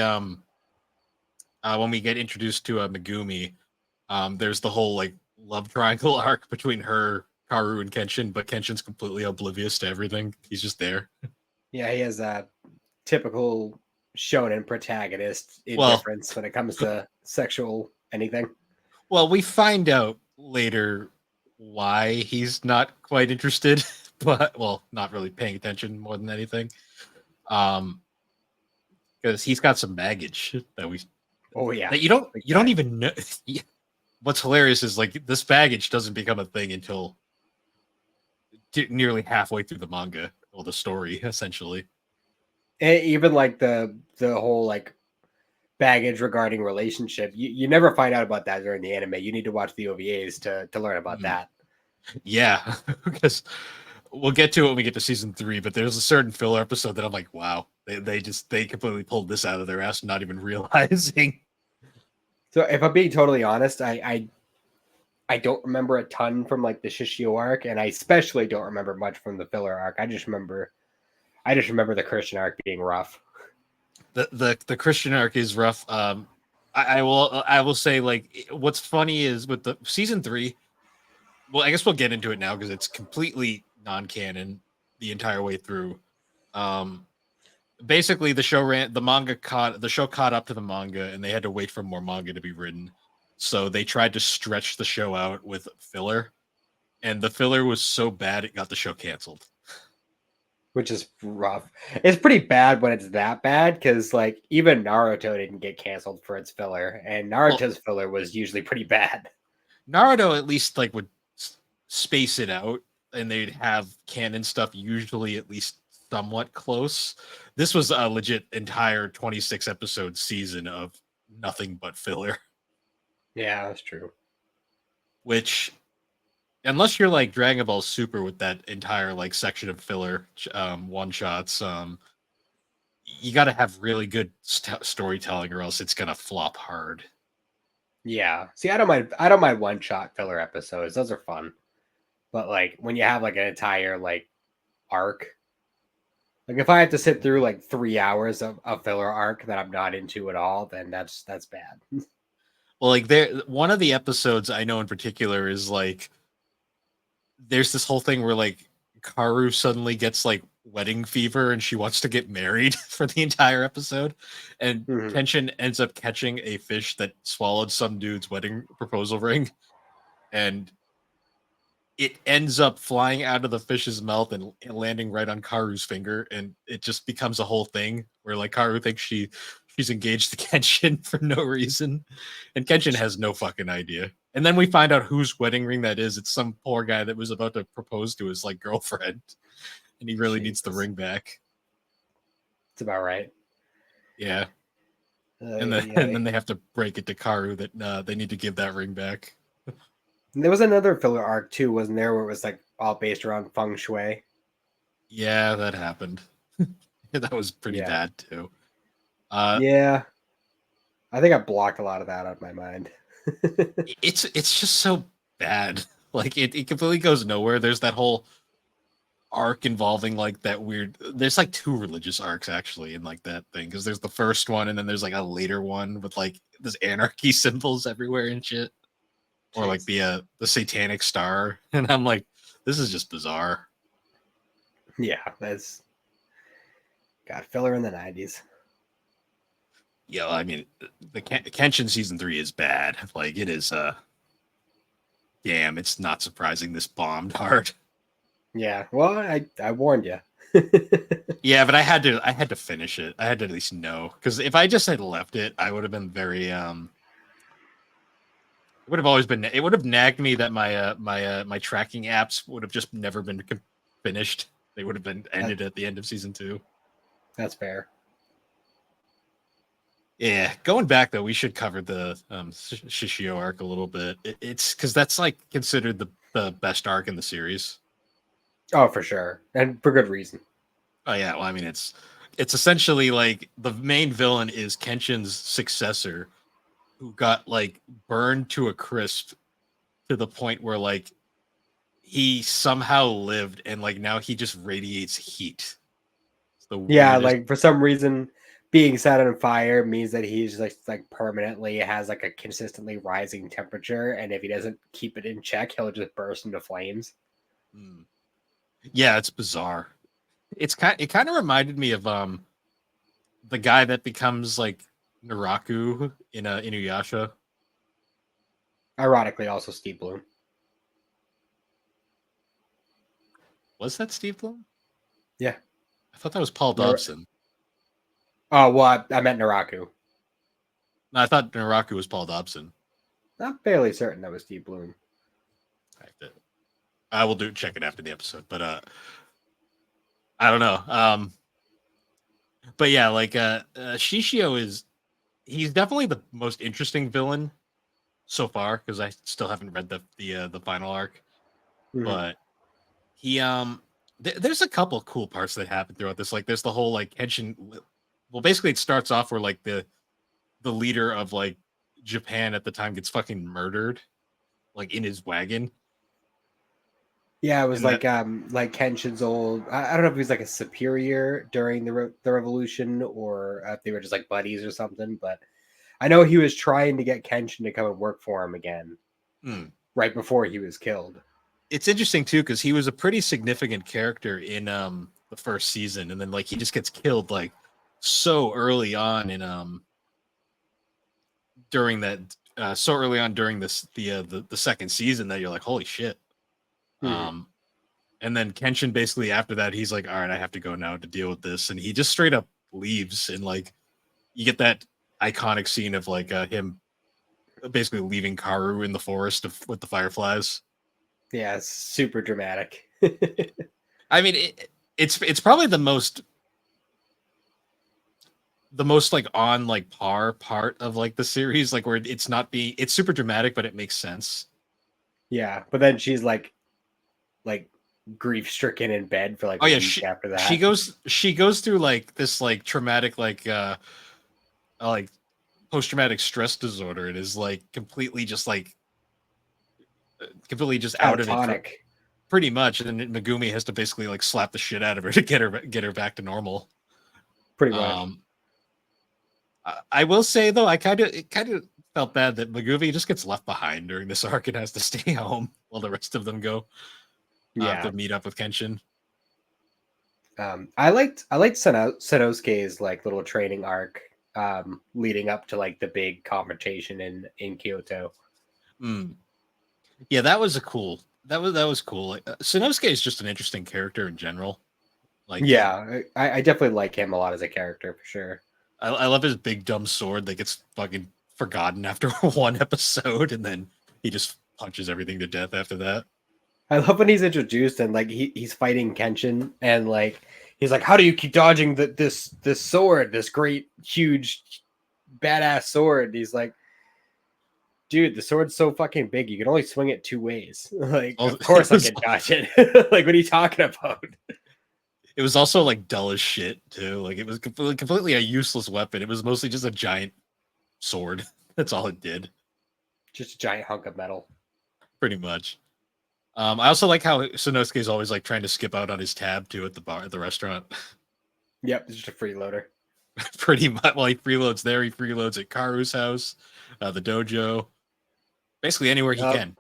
B: when we get introduced to Megumi, there's the whole like love triangle arc between her, Karu, and Kenshin, but Kenshin's completely oblivious to everything. He's just there.
A: Yeah, he has that typical shonen protagonist
B: Well,
A: indifference when it comes to sexual anything.
B: well, we find out later why he's not quite interested, but well, not really paying attention more than anything. Because he's got some baggage that
A: Oh yeah,
B: that you don't even know. What's hilarious is like this baggage doesn't become a thing until nearly halfway through the manga or the story, essentially.
A: Even like the whole like baggage regarding relationship, you never find out about that during the anime. You need to watch the OVAs to learn about that.
B: Yeah, because we'll get to it when we get to season 3, but there's a certain filler episode that I'm like, wow, they completely pulled this out of their ass, not even realizing.
A: So if I'm being totally honest, I don't remember a ton from like the Shishio arc, and I especially don't remember much from the filler arc. I just remember the Christian arc being rough.
B: The Christian arc is rough. I will say, like, what's funny is with the season 3. Well, I guess we'll get into it now because it's completely non-canon the entire way through. Um, Basically, the show caught up to the manga, and they had to wait for more manga to be written. So they tried to stretch the show out with filler, and the filler was so bad it got the show canceled.
A: Which is rough. It's pretty bad when it's that bad because like even Naruto didn't get canceled for its filler, and Naruto's filler was usually pretty bad.
B: Naruto at least like would space it out, and they'd have canon stuff usually at least somewhat close. This was a legit entire 26 episode season of nothing but filler.
A: Yeah, that's true.
B: Which, unless you're like Dragon Ball Super with that entire like section of filler one shots, you got to have really good storytelling, or else it's gonna flop hard.
A: Yeah. See, I don't mind one shot filler episodes. Those are fun. But like when you have like an entire like arc, like if I have to sit through like 3 hours of a filler arc that I'm not into at all, then that's bad.
B: Well, like one of the episodes I know in particular is like there's this whole thing where like Karu suddenly gets like wedding fever and she wants to get married for the entire episode, and Kenshin ends up catching a fish that swallowed some dude's wedding proposal ring, and it ends up flying out of the fish's mouth and landing right on Karu's finger, and it just becomes a whole thing where like Karu thinks she's engaged to Kenshin for no reason, and Kenshin has no fucking idea. And then we find out whose wedding ring that is. It's some poor guy that was about to propose to his like girlfriend, and he really needs the ring back.
A: It's about right.
B: Yeah. And then they have to break it to Karu that they need to give that ring back.
A: There was another filler arc too, wasn't there, where it was like all based around feng shui?
B: Yeah, that happened. That was pretty bad too.
A: Yeah, I think I blocked a lot of that out of my mind.
B: it's just so bad. Like it completely goes nowhere. There's that whole arc involving like that weird. There's like 2 religious arcs actually in like that thing, because there's the first one and then there's like a later one with like this anarchy symbols everywhere and shit. Or like the satanic star, and I'm like, this is just bizarre.
A: Yeah, that's got filler in the 90s.
B: Yeah, I mean, the Kenshin season 3 is bad. Like it is. Damn, it's not surprising this bombed hard.
A: Yeah, well, I warned you.
B: Yeah, but I had to finish it. I had to at least know, because if I just had left it, I would have been very It would have always been. It would have nagged me that my tracking apps would have just never been finished. They would have been ended at the end of season 2.
A: That's fair.
B: Yeah, going back though, we should cover the Shishio arc a little bit. It's because that's like considered the best arc in the series.
A: Oh, for sure, and for good reason.
B: Oh yeah, well I mean it's essentially like the main villain is Kenshin's successor, who got like burned to a crisp to the point where like he somehow lived, and like now he just radiates heat. It's the
A: Yeah,
B: weirdest.
A: like for some reason, being set on fire means that he's like permanently has like a consistently rising temperature, and if he doesn't keep it in check, he'll just burst into flames.
B: Yeah, it's bizarre. It kind of reminded me of the guy that becomes like Naraku in Inuyasha.
A: Ironically, also Steve Bloom.
B: Was that Steve Bloom?
A: Yeah,
B: I thought that was Paul Dobson.
A: Oh well, I meant Naraku.
B: No, I thought Naraku was Paul Dobson.
A: I'm fairly certain that was Steve Bloom.
B: I will check it after the episode, but I don't know. But yeah, like Shishio he's definitely the most interesting villain so far because I still haven't read the final arc,
A: Mhm.
B: but he there's a couple cool parts that happen throughout this. Like there's the whole like Henshin. Well, basically it starts off where like the leader of like Japan at the time gets fucking murdered, like in his wagon,
A: Yeah, it was
B: and that
A: like Kenshin's old. I don't know if he was like a superior during the revolution or if they were just like buddies or something. But I know he was trying to get Kenshin to come and work for him again
B: hmm.
A: right before he was killed.
B: It's interesting too because he was a pretty significant character in the first season, and then like he just gets killed like so early on in during that so early on during the second season that you're like holy shit.
A: Mhm.
B: Um, and then Kenshin basically after that he's like all right I have to go now to deal with this, and he just straight up leaves, and like you get that iconic scene of like him basically leaving Karu in the forest with the fireflies.
A: Yeah, it's super dramatic.
B: I mean, it's probably the most like on like par part of like the series, like where it's super dramatic, but it makes sense.
A: Yeah, but then she's like grief stricken in bed for like
B: Oh
A: a
B: yeah,
A: week after
B: she
A: that.
B: goes through like this like traumatic like post traumatic stress disorder. It is like completely just out of it for
A: Catatonic,
B: pretty much, and then Megumi has to basically like slap the shit out of her to get her back to normal.
A: pretty much.
B: Um, I will say though, I kind of felt bad that Megumi just gets left behind during this arc and has to stay home while the rest of them go
A: Yeah.
B: to meet up with Kenshin.
A: I liked Sanosuke's like little training arc leading up to like the big confrontation in Kyoto.
B: Mm. Yeah, that was a cool. That was cool. Like, Sanosuke is just an interesting character in general. Like
A: Yeah, I definitely like him a lot as a character for sure.
B: I love his big dumb sword that gets fucking forgotten after one episode, and then he just punches everything to death after that.
A: I love when he's introduced and like he's fighting Kenshin and like he's like, "How do you keep dodging this sword, this great huge badass sword?" And he's like, "Dude, the sword's so fucking big, you can only swing it two ways." Like,
B: Oh,
A: of course I can dodge it. Like, what are you talking about?
B: it was also like dull as shit too. Like it was completely a useless weapon. It was mostly just a giant sword. That's all it did,
A: Just a giant hunk of metal.
B: pretty much. I also like how Sonosuke is always like trying to skip out on his tab too at the restaurant.
A: Yep, it's just a freeloader.
B: Pretty much. Well, he freeloads there. He freeloads at Karu's house, the dojo, basically anywhere he
A: Yep.
B: can.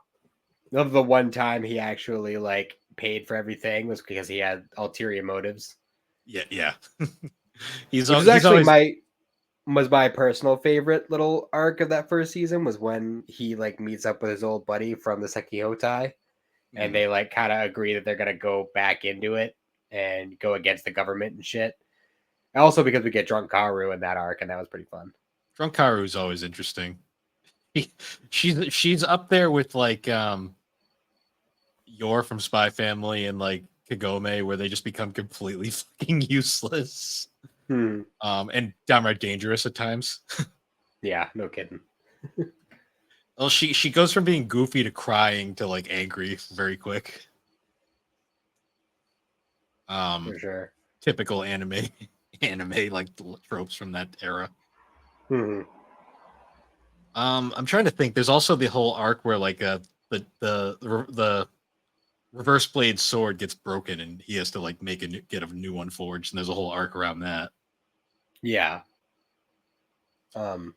A: Love the one time he actually like paid for everything was because he had ulterior motives.
B: Yeah, yeah.
A: Which is
B: He's
A: actually
B: always
A: my personal favorite little arc of that first season was when he like meets up with his old buddy from the Sekihotai and
B: mm,
A: they like kind of agree that they're gonna go back into it and go against the government and shit. Also because we get drunk Karu in that arc and that was pretty fun.
B: Drunk Karu's always interesting. He, she's up there with like Yor from Spy Family and like Kagome, where they just become completely fucking useless.
A: Hmm.
B: And downright dangerous at times.
A: Yeah, no kidding.
B: Well, she goes from being goofy to crying to like angry very quick.
A: For sure.
B: Typical anime like tropes from that era.
A: Hmm.
B: I'm trying to think. There's also the whole arc where like the reverse blade sword gets broken and he has to like get a new one forged, and there's a whole arc around that.
A: Yeah. Um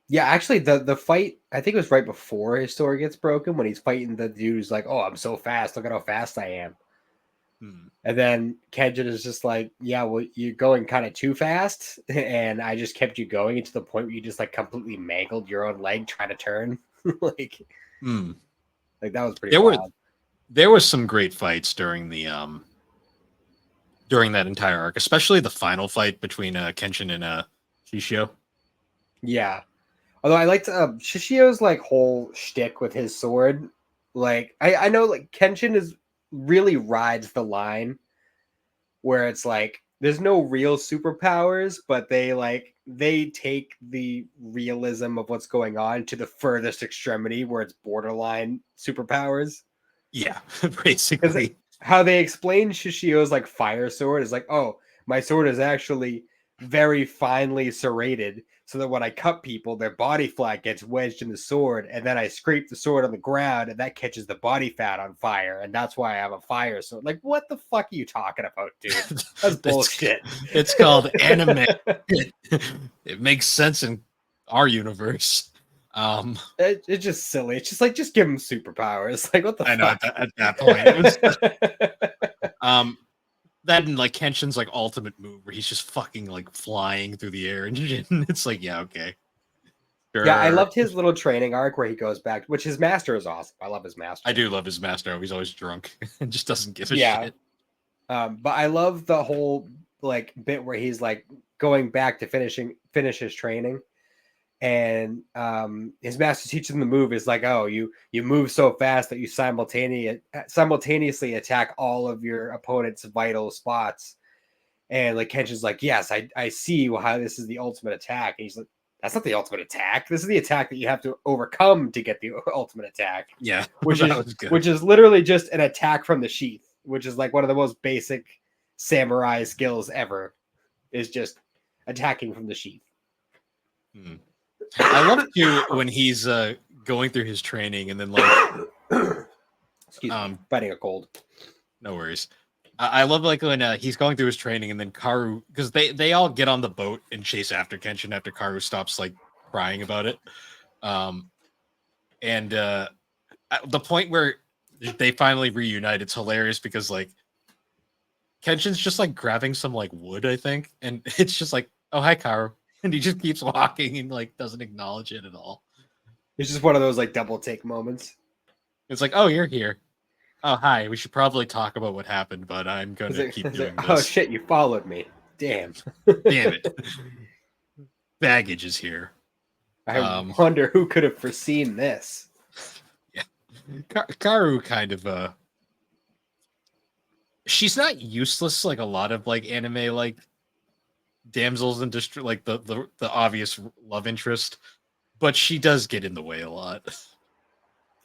A: yeah, actually the fight I think it was right before his sword gets broken when he's fighting the dude who's like, "Oh, I'm so fast. Look at how fast I am."
B: Hmm.
A: And then Kenjin is just like, "Yeah, well, you're going kind of too fast, and I just kept you going to the point where you just like completely mangled your own leg trying to turn." like,
B: Hmm.
A: like that was pretty
B: There were
A: wild.
B: there was some great fights during that entire arc, especially the final fight between Kenshin and Shishio.
A: Yeah. Although I liked Shishio's like whole shtick with his sword. Like I know like Kenshin is really rides the line where it's like there's no real superpowers, but they take the realism of what's going on to the furthest extremity where it's borderline superpowers.
B: Yeah,
A: Because
B: basically.
A: how they explain Shishio's like fire sword is like, oh, my sword is actually very finely serrated so that when I cut people, their body fat gets wedged in the sword, and then I scrape the sword on the ground, and that catches the body fat on fire, and that's why I have a fire sword. Like, what the fuck are you talking about, dude? That's bullshit.
B: It's called anime. It makes sense in our universe.
A: It's just silly. It's just like, just give him superpowers. Like, what the
B: I know
A: fuck?
B: at that point it was then like Kenshin's like ultimate move where he's just fucking like flying through the air and shit. And it's like, yeah, okay.
A: Yeah, I
B: Sure.
A: loved his little training arc where he goes back, which his master is awesome. I love his master.
B: I do love his master. He's always drunk and just doesn't give a
A: Yeah.
B: shit.
A: But I love the whole like bit where he's like going back to finish his training, and his master teaches him the move is like, oh, you move so fast that you simultaneously attack all of your opponent's vital spots. And like Kenshin's like, yes, I see how this is the ultimate attack. And he's like, that's not the ultimate attack. This is the attack that you have to overcome to get the ultimate attack.
B: Yeah,
A: which
B: that was good.
A: is literally just an attack from the sheath, which is like one of the most basic samurai skills ever, is just attacking from the sheath.
B: I love too when he's going through his training and then like
A: Excuse me, fighting a cold.
B: No worries. I love like when he's going through his training and then Karu, because they all get on the boat and chase after Kenshin after Karu stops like crying about it. And at the point where they finally reunite, it's hilarious because like Kenshin's just like grabbing some like wood, I think, and it's just like, oh hi Karu, and he just keeps walking and like doesn't acknowledge it at all.
A: It's just one of those like double take moments.
B: It's like, oh, you're here. Oh, hi. We should probably talk about what happened, but I'm going to keep doing this.
A: Oh, shit, you followed me. Damn.
B: Damn it. Baggage is here.
A: I wonder who could have foreseen this.
B: Yeah. Karu kind of... she's not useless like a lot of like anime like damsels in distress, like the obvious love interest, but she does get in the way a lot.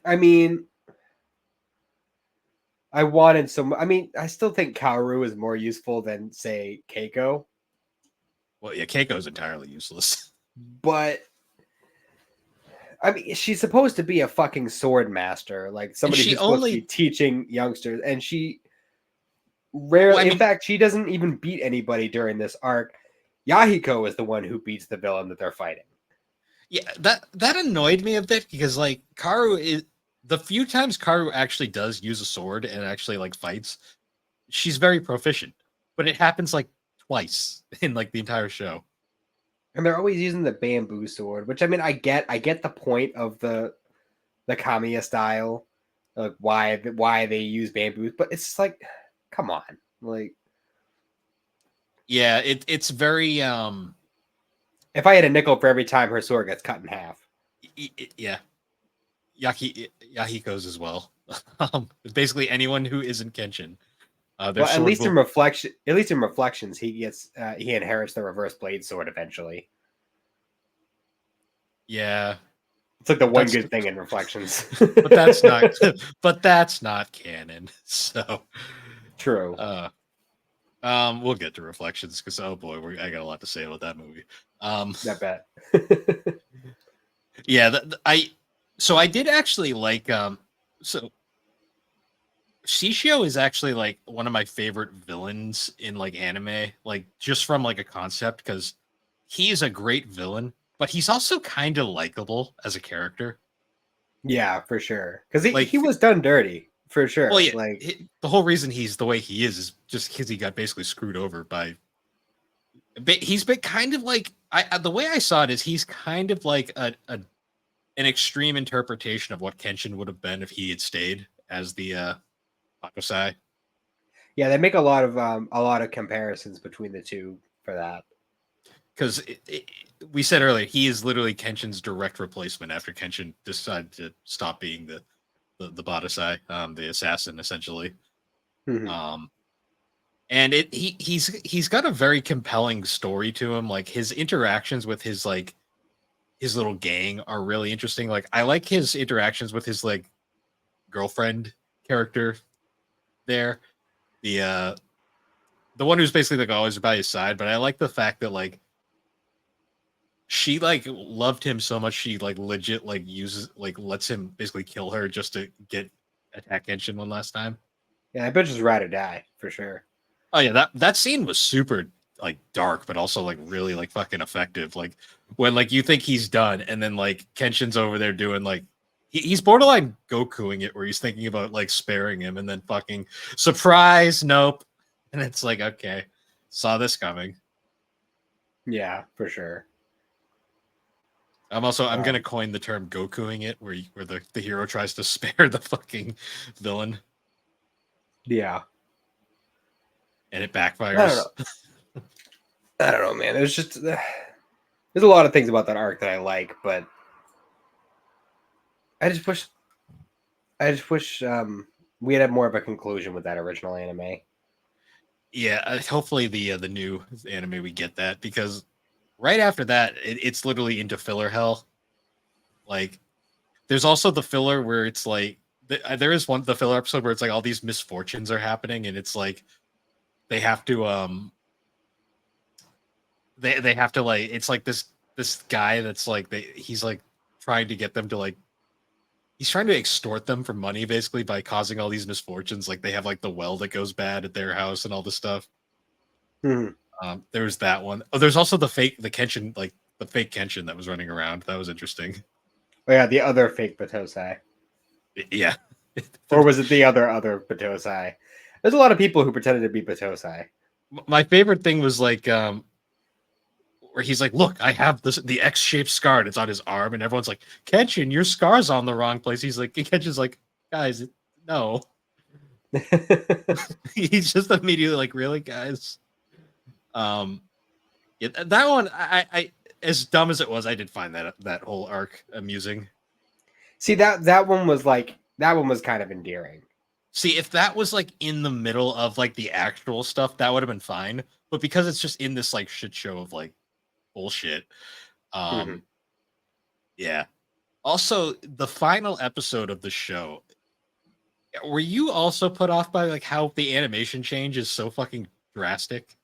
A: I mean... I still think Kaoru is more useful than, say, Keiko.
B: Well, yeah, Keiko's entirely useless.
A: But, I mean, she's supposed to be a fucking sword master. Like, somebody who's supposed to be teaching youngsters. And she rarely... in fact, she doesn't even beat anybody during this arc. Yahiko is the one who beats the villain that they're fighting.
B: Yeah, that annoyed me a bit because, like, Karu is... the few times Karu actually does use a sword and actually like fights, she's very proficient. But it happens like twice in like the entire show.
A: And they're always using the bamboo sword, which I mean, I get the point of the Kamiya style, like why they use bamboo, but it's just like, come on, like,
B: yeah, it's very
A: if I had a nickel for every time her sword gets cut in half,
B: yeah. Yahiko's as well. Basically anyone who isn't Kenshin.
A: Well, at least in Reflections, he inherits the reverse blade sword eventually.
B: Yeah,
A: it's like the one good thing in Reflections.
B: but that's not canon. So
A: true.
B: We'll get to Reflections because oh boy, I got a lot to say about that movie.
A: I bet.
B: Yeah, So I did actually like so Shishio is actually like one of my favorite villains in like anime, like just from like a concept, because he is a great villain, but he's also kind of likable as a character.
A: Yeah, for sure. Because he was done dirty, for sure.
B: Well, yeah,
A: like
B: the whole reason he's the way he is just because he got basically screwed over by. He's been kind of like the way I saw it is he's kind of like an extreme interpretation of what Kenshin would have been if he had stayed as the Hakusai.
A: Yeah, they make a lot of comparisons between the two for that.
B: Because we said earlier, he is literally Kenshin's direct replacement after Kenshin decided to stop being the the Badasai, the assassin essentially.
A: Mhm.
B: And he's got a very compelling story to him. Like his interactions with his like his little gang are really interesting. Like I like his interactions with his like girlfriend character there. The one who's basically like always by his side, but I like the fact that like she like loved him so much she like legit like uses like lets him basically kill her just to get attack Kenshin one last time.
A: Yeah, I bet just ride or die for sure.
B: Oh yeah, that scene was super like dark, but also like really like fucking effective. Like when like you think he's done, and then like Kenshin's over there doing like he's borderline Gokuing it, where he's thinking about like sparing him, and then fucking surprise, nope, and it's like okay, saw this coming.
A: Yeah, for sure.
B: I'm gonna coin the term Gokuing it, where the hero tries to spare the fucking villain
A: Yeah.
B: and it
A: I don't
B: backfires.
A: know. I don't know, man. There's just there's a lot of things about that arc that I like, but I just wish we had more of a conclusion with that original anime.
B: Yeah, hopefully the new anime we get that, because right after that it's literally into filler hell. Like there's also the filler where it's like there is the filler episode where it's like all these misfortunes are happening, and it's like they have to they have to like it's like this guy that's like he's like trying to get them to like he's trying to extort them for money basically by causing all these misfortunes. Like they have like the well that goes bad at their house and all this stuff.
A: Mhm.
B: There's that one. Oh, there's also the Kenshin, like the fake Kenshin that was running around. That was interesting.
A: Oh yeah, the other fake Batosai.
B: Yeah.
A: Or was it the other Batosai? There's a lot of people who pretended to be Batosai.
B: My favorite thing was like where he's like, "Look, I have the X-shaped scar, and it's on his arm," and everyone's like, "Kenshin, your scar's on the wrong place." He's like, Kenshin's like, "Guys, no." He's just immediately like, "Really, guys?" Yeah, that one, I as dumb as it was, I did find that whole arc amusing.
A: See that one was kind of endearing.
B: See, if that was like in the middle of like the actual stuff, that would have been fine. But because it's just in this like shit show of like bullshit,
A: Mhm.
B: yeah. Also, the final episode of the show, were you also put off by like how the animation change is so fucking drastic?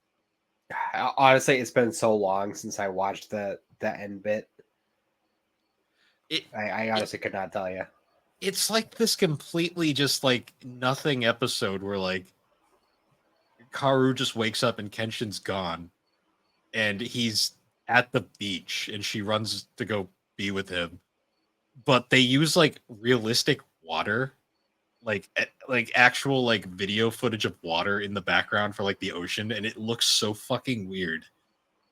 A: Honestly, it's been so long since I watched the end bit.
B: It,
A: I
B: it
A: honestly could not tell you.
B: it's like this completely just like nothing episode where like Karu just wakes up and Kenshin's gone, and he's at the beach and she runs to go be with him, but they use like realistic water, like actual like video footage of water in the background for like the ocean, and it looks so fucking weird.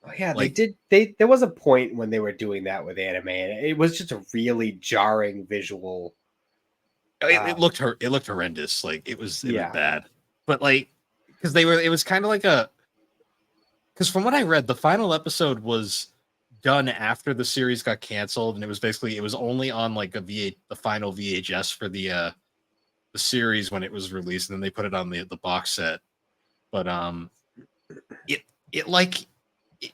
A: Oh yeah, they
B: Like
A: did. There was a point when they were doing that with anime, and it was just a really jarring visual.
B: it looked horrendous. Like it was
A: Yeah.
B: bad, but like because they were it was kind of like a because from what I read, the final episode was done after the series got canceled, and it was basically it was only on like the final VHS for the series when it was released, and then they put it on the box set. But it it like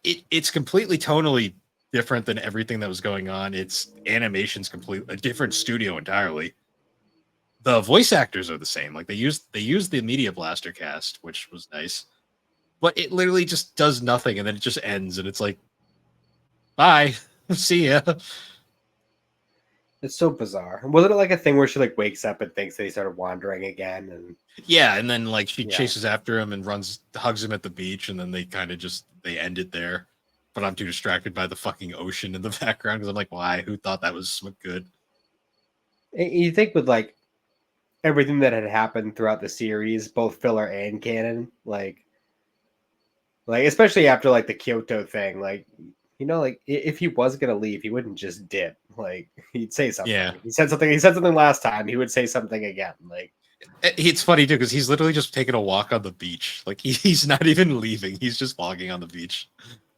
B: it's completely tonally different than everything that was going on. Its animation's completely a different studio entirely. The voice actors are the same. Like they used the Media Blaster cast, which was nice. But it literally just does nothing, and then it just ends, and it's like, bye, see ya.
A: It's so bizarre. Wasn't it like a thing where she like wakes up and thinks they started wandering again? And
B: Yeah, and then like she
A: yeah,
B: chases after him and hugs him at the beach, and then they kind of just they end it there. But I'm too distracted by the fucking ocean in the background because I'm like, why? Who thought that was good?
A: You think with like everything that had happened throughout the series, both filler and canon, like especially after like the Kyoto thing, like like if he was gonna leave, he wouldn't just dip. Like he'd say
B: Yeah,
A: something. He said something. He said something last time. He would say something again. Like
B: it's funny too because he's literally just taking a walk on the beach. Like he's not even leaving; he's just walking on the beach.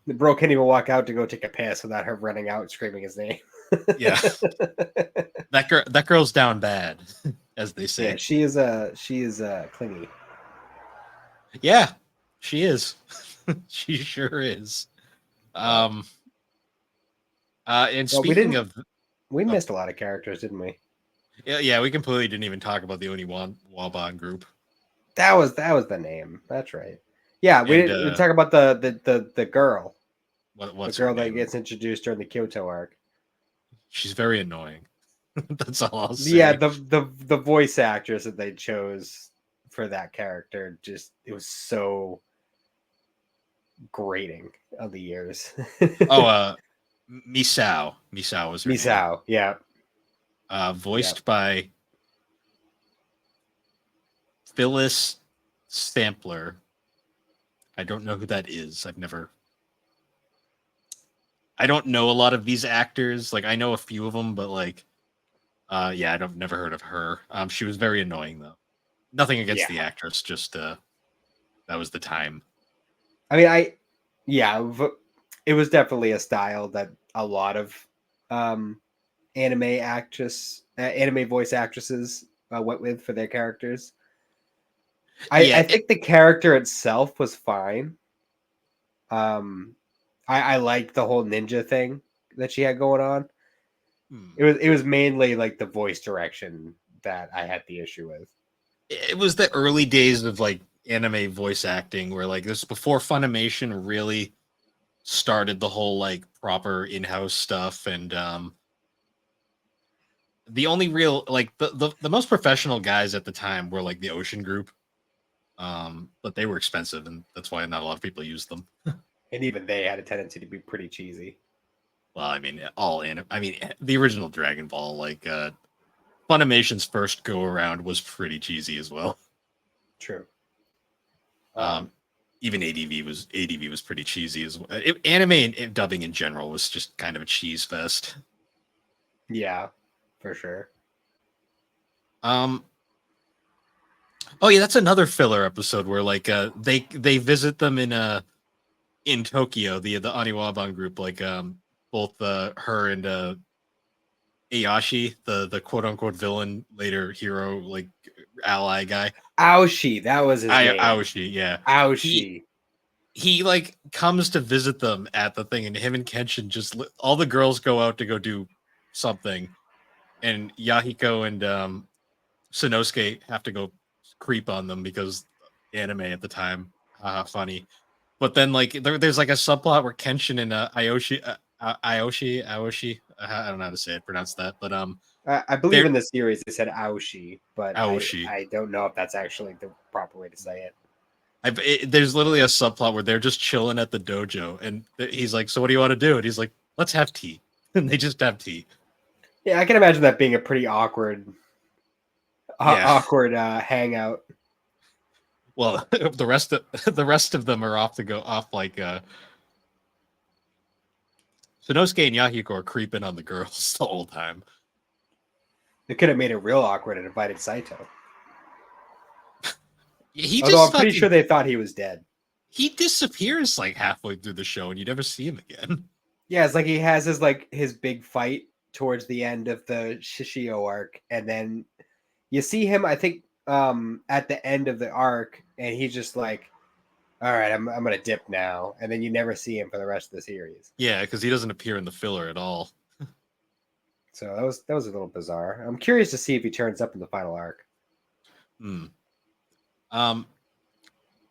A: the bro can't even walk out to go take a piss without her running out screaming his name.
B: Yeah, that girl's down bad. as they
A: Yeah,
B: say.
A: she is clingy.
B: Yeah, she is. She sure is.
A: But
B: Um, and
A: well,
B: speaking of,
A: we
B: oh,
A: missed a lot of characters, didn't we?
B: yeah, we completely didn't even talk about the Waban group.
A: That was the name. That's right. Yeah, we
B: And
A: didn't we talk about the girl, the
B: what's her
A: girl that
B: name?
A: gets introduced during the Kyoto arc.
B: She's very annoying. That's all I'll
A: Yeah,
B: say.
A: the voice actress that they chose for that character, just it was so grating of the years.
B: Oh, Misao. Misao was her name.
A: Misao, yeah, yeah.
B: Voiced by Phyllis Sampler. I don't know who that is. I don't know a lot of these actors. Like I know a few of them, but like, yeah, I've never heard of her. She was very annoying though. Nothing against
A: Yeah.
B: the actress, just that was the time.
A: I mean, yeah, it was definitely a style that a lot of um, anime voice actresses went with for their characters.
B: Yeah,
A: I think the character itself was fine. Um, I like the whole ninja thing that she had going on. It was mainly like the voice direction that I had the issue with.
B: it was the early days of like anime voice acting, where like this before Funimation really started the whole like proper in-house stuff, and the only real like the most professional guys at the time were like the Ocean Group, but they were expensive, and that's why not a lot of people used them.
A: And even they had a tendency to be pretty cheesy.
B: Well, I mean, I mean, the original Dragon Ball, like Funimation's first go around was pretty cheesy as well.
A: True.
B: Um, Even ADV was pretty cheesy as well. Anime and dubbing in general was just kind of a cheese fest.
A: Yeah, for sure.
B: Um, oh yeah, that's another filler episode where like they visit them in Tokyo, the Aniwaban group, like both her and Ayashi, the quote unquote villain, later hero, like ally guy.
A: Aoshi, that was his name.
B: Aoshi, yeah. He
A: Aoshi.
B: he like comes to visit them at the thing, and him and Kenshin just all the girls go out to go do something, and Yahiko and Sanosuke have to go creep on them because anime at the time, funny. But then like there's like a subplot where Kenshin and Aoshi, I don't know how to say it, pronounce that, but
A: I believe
B: they're
A: in the series they said Aoshi, but
B: Aoshi.
A: I don't know if that's actually the proper way to say it.
B: There's literally a subplot where they're just chilling at the dojo, and he's like, "So what do you want to do?" And he's like, "Let's have tea," and they just have tea.
A: Yeah, I can imagine that being a pretty awkward,
B: Yeah.
A: awkward hangout.
B: Well, the rest of them are off to go off like Sanosuke and Yahiko are creeping on the girls the whole time.
A: They could have made it real awkward and invited Saito.
B: He
A: Although
B: just
A: I'm pretty sure
B: fucking
A: they thought he was dead.
B: he disappears like halfway through the show, and you never see him again.
A: Yeah, it's like he has his big fight towards the end of the Shishio arc, and then you see him, I think, at the end of the arc, and he's just like, all right, I'm gonna dip now, and then you never see him for the rest of the series.
B: Yeah, because he doesn't appear in the filler at all.
A: So that was a little bizarre. I'm curious to see if he turns up in the final arc.
B: Hmm. Um,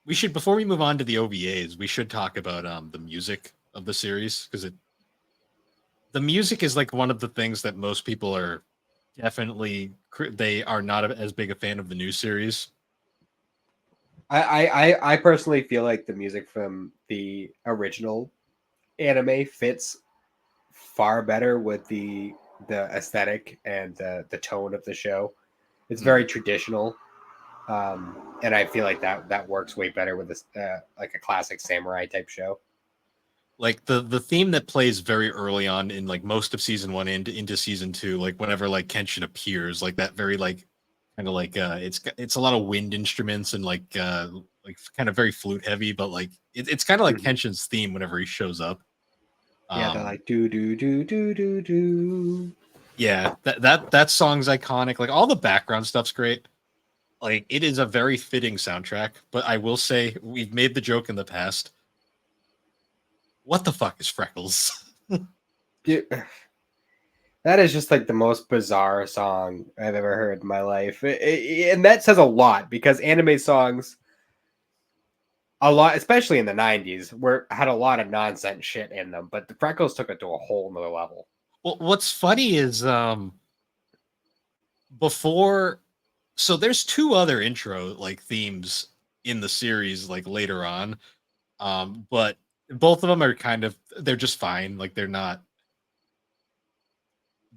B: we should before we move on to the OVAs, we should talk about the music of the series because the music is like one of the things that most people are definitely they are not as big a fan of the new series.
A: I personally feel like the music from the original anime fits far better with the aesthetic and the tone of the show. It's very traditional, and I feel like that works way better with this like a classic samurai type show.
B: Like the theme that plays very early on in like most of season one into season two, like whenever like Kenshin appears, like that very like kind of like it's a lot of wind instruments and like kind of very flute heavy, but like it's kind of like Kenshin's theme whenever he shows up.
A: Yeah, they're like do do do do do do.
B: Yeah, that song's iconic. Like all the background stuff's great. Like it is a very fitting soundtrack. But I will say we've made the joke in the past. What the fuck is Freckles?
A: Dude, that is just like the most bizarre song I've ever heard in my life. And that says a lot because anime songs, a lot, especially in the 90s, had a lot of nonsense shit in them. But the Freckles took it to a whole nother level.
B: Well, what's funny is before, so there's two other intro like themes in the series like later on, but both of them are kind of, they're just fine. Like they're not,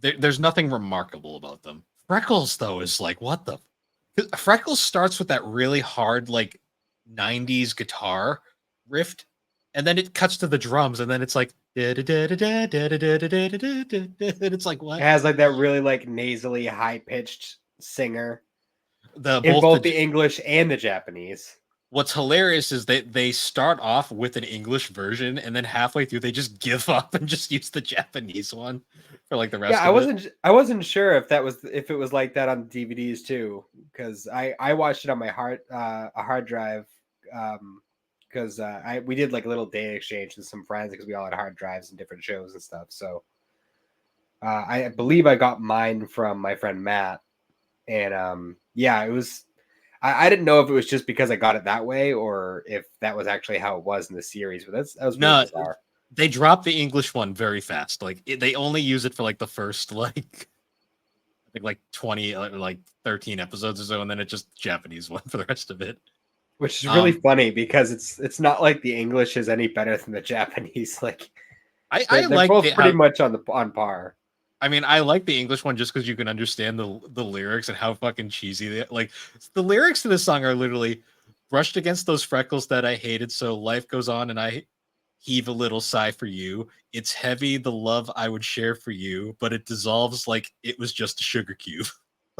B: there's nothing remarkable about them. Freckles though is like, what the, Freckles starts with that really hard like 90s guitar riff, and then it cuts to the drums, and then it's like and it's like,
A: It
B: what?
A: has like that really like nasally high pitched singer
B: The
A: in
B: both
A: both
B: the
A: the English and the Japanese.
B: What's hilarious is that they start off with an English version, and then halfway through they just give up and just use the Japanese one for like the
A: Yeah,
B: rest of it.
A: I wasn't sure if it was like that on DVDs too, because I watched it on my a hard drive, because I we did like a little data exchange with some friends because we all had hard drives and different shows and stuff. So I believe I got mine from my friend Matt, and yeah, it was. I didn't know if it was just because I got it that way or if that was actually how it was in the series, but that was really
B: No,
A: bizarre.
B: they drop the English one very fast. Like they only use it for like the first like I think like 20 like 13 episodes or so, and then it's just Japanese one for the rest of it.
A: Which is really
B: Um,
A: funny because it's not like the English is any better than the Japanese. Like
B: I
A: they're
B: like
A: both pretty
B: how,
A: much on par.
B: I mean, I like the English one just because you can understand the lyrics and how fucking cheesy they like. The lyrics to this song are literally brushed against those freckles that I hated. So life goes on, and I heave a little sigh for you. It's heavy, the love I would share for you, but it dissolves like it was just a sugar cube.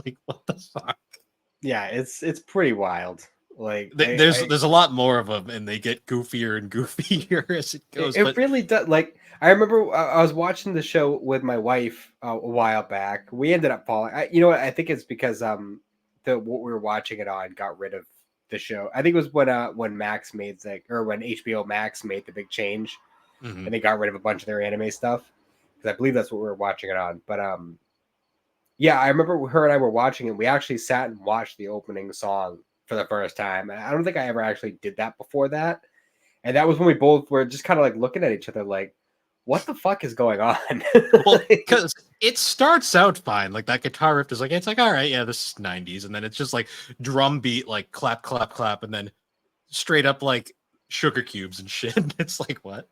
B: Like what the fuck?
A: Yeah, it's pretty wild. Like
B: There's a lot more of them, and they get goofier and goofier as it goes.
A: it
B: But
A: really does. Like I remember I was watching the show with my wife a while back. We ended up falling. You know what? I think it's because the what we were watching it on got rid of the show. I think it was when Max made when HBO Max made the big change
B: mhm.
A: and they got rid of a bunch of their anime stuff because I believe that's what we were watching it on. But yeah, I remember her and I were watching it. We actually sat and watched the opening song for the first time. And I don't think I ever actually did that before that. And that was when we both were just kind of like looking at each other like, what the fuck is going on?
B: Well, because it starts out fine. Like that guitar riff is like, it's like, all right, yeah, this is 90s. And then it's just like drum beat, like clap, clap, clap, and then straight up like sugar cubes and shit. It's like, what?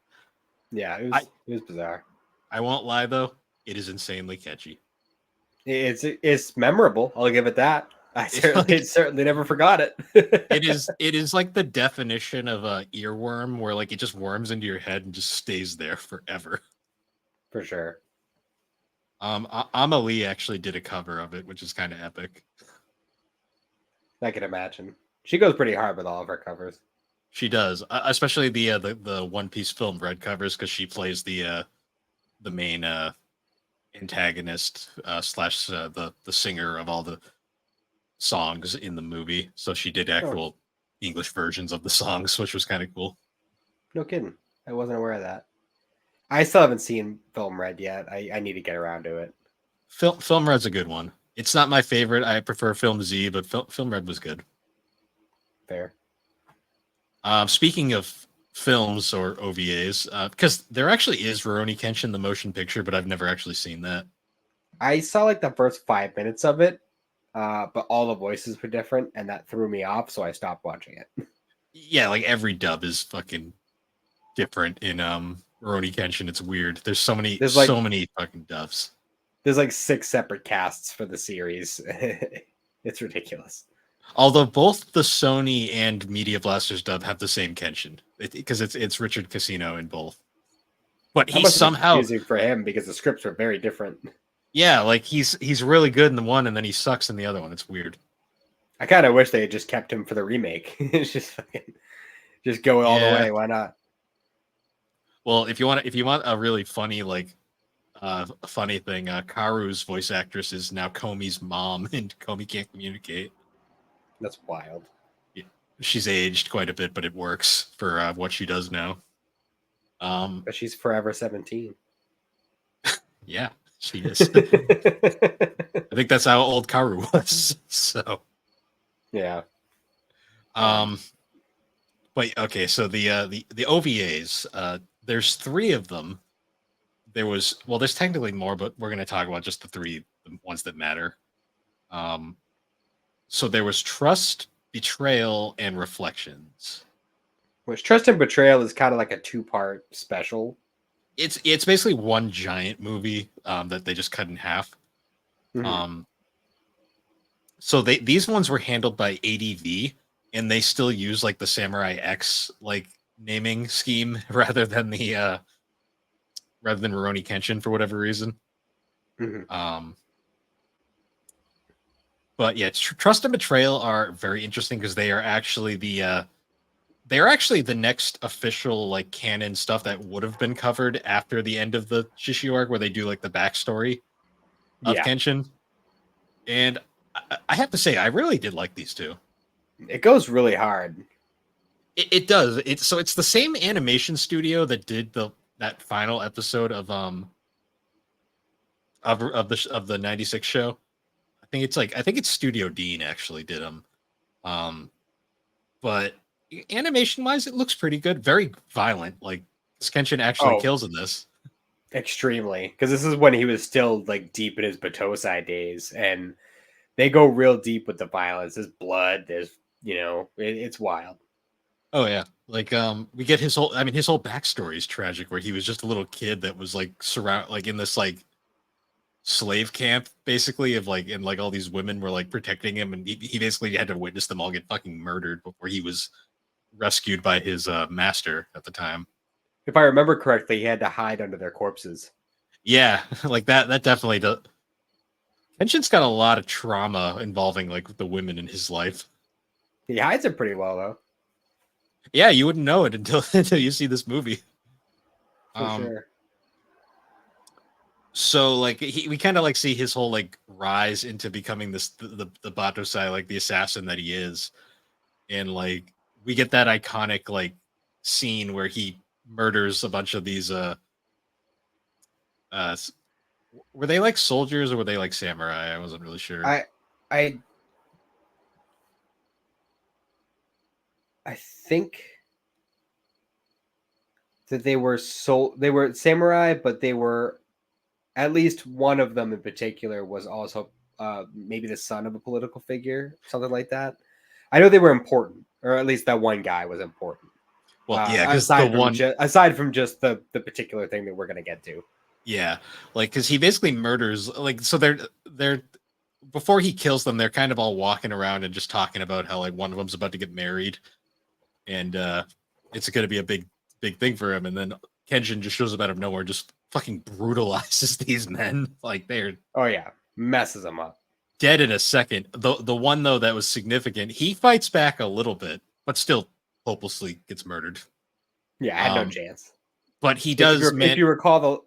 A: Yeah,
B: I,
A: it was bizarre.
B: I won't lie though, it is insanely catchy.
A: It's memorable. I'll give it that. I
B: Like,
A: certainly never forgot it.
B: it is like the definition of a earworm where like it just worms into your head and just stays there forever.
A: For sure.
B: Amelie actually did a cover of it, which is kind of epic.
A: I can imagine. She goes pretty hard with all of her covers.
B: She does, especially the One Piece film Red covers, because she plays the main antagonist slash the singer of all the songs in the movie. So she did
A: Oh,
B: actual English versions of the songs, which was kind of cool.
A: no kidding. I wasn't aware of that. I still haven't seen Film Red yet. I need to get around to it.
B: Film Red's a good one. It's not my favorite. I prefer Film Z, but Film Red was good.
A: Fair.
B: Speaking of films or OVAs, because there actually is Rurouni Kenshin, the motion picture, but I've never actually seen that.
A: I saw like the first 5 minutes of it, but all the voices were different, and that threw me off, so I stopped watching it.
B: Yeah, like every dub is fucking different in Rurouni Kenshin. It's weird. There's so many
A: There's like
B: fucking dubs.
A: there's like 6 separate casts for the series. It's ridiculous.
B: Although both the Sony and Media Blasters dub have the same Kenshin, because it's Richard Casino in both. But
A: That
B: he's
A: must have been
B: somehow,
A: confusing for him because the scripts were very different.
B: yeah, like he's really good in the one, and then he sucks in the other one. It's weird.
A: I kind of wish they had just kept him for the remake. It's just go all the
B: Yeah.
A: way. Why not?
B: Well, if you want a really funny like A funny thing, Karu's voice actress is now Komi's mom, and Komi can't communicate.
A: That's wild.
B: Yeah. She's aged quite a bit, but it works for what she does now.
A: But she's forever 17.
B: Yeah, she is. I think that's how old Karu was. So,
A: Yeah.
B: um, but okay, so the OVAs, there's three of them. There's technically more, but we're going to talk about just the ones that matter. Um, so there was Trust, Betrayal, and Reflections.
A: Which Trust and Betrayal is kind of like a 2-part special.
B: It's basically one giant movie that they just cut in half.
A: Mhm.
B: So these ones were handled by ADV, and they still use like the Samurai X like naming scheme rather than Rurouni Kenshin for whatever reason.
A: Mhm.
B: But yeah, Trust and Betrayal are very interesting because they are actually the next official like canon stuff that would have been covered after the end of the Shishio arc, where they do like the backstory of
A: Yeah.
B: Kenshin. And I have to say, I really did like these two.
A: It goes really hard.
B: It does. It's the same animation studio that did that final episode of the 96 show. I think it's Studio Dean actually did them. But animation wise, it looks pretty good. Very violent. Like Kenshin actually
A: Oh,
B: kills in this.
A: extremely. Because this is when he was still like deep in his Batosai days. And they go real deep with the violence. There's blood. It's wild.
B: Oh yeah. Like we get his whole backstory is tragic where he was just a little kid that was like in this like slave camp basically of like and like all these women were like protecting him and he basically had to witness them all get fucking murdered before he was rescued by his master at the time.
A: If I remember correctly, he had to hide under their corpses.
B: Yeah, like that definitely does. Kenshin's got a lot of trauma involving like the women in his life.
A: He hides it pretty well, though.
B: Yeah, you wouldn't know it until until you see this movie.
A: For sure.
B: So like we kind of like see his whole like rise into becoming the Batosai, like the assassin that he is, and like we get that iconic like scene where he murders a bunch of these uh were they like soldiers or were they like samurai? I wasn't really sure.
A: I I think that they were samurai, but they were at least one of them in particular was also maybe the son of a political figure, something like that. I know they were important, or at least that one guy was important.
B: Well, yeah, because the one,
A: aside from just the particular thing that we're gonna get to.
B: yeah, like because he basically murders, like so they're before he kills them, they're kind of all walking around and just talking about how like one of them's about to get married, and it's going to be a big thing for him, and then Kenshin just shows up out of nowhere, just fucking brutalizes these men, like they're
A: Oh yeah, messes them up.
B: dead in a second. The one though that was significant, he fights back a little bit, but still hopelessly gets murdered.
A: Yeah, I had no chance.
B: But he does.
A: If you recall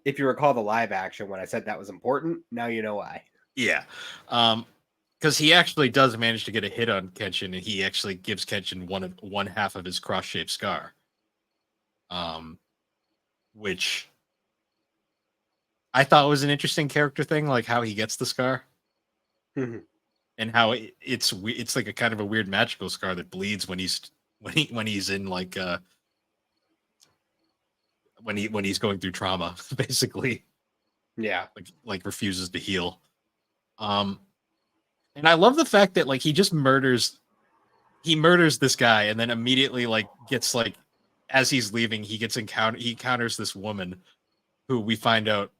A: the live action when I said that was important, now you know why.
B: Yeah, because he actually does manage to get a hit on Kenshin, and he actually gives Kenshin one half of his cross-shaped scar. Which I thought was an interesting character thing, like how he gets the scar,
A: Mm-hmm.
B: and how it's like a kind of a weird magical scar that bleeds when he's in like when he's going through trauma, basically.
A: Yeah,
B: like refuses to heal. And I love the fact that like he murders this guy and then immediately like gets like as he's leaving he encounters this woman who we find out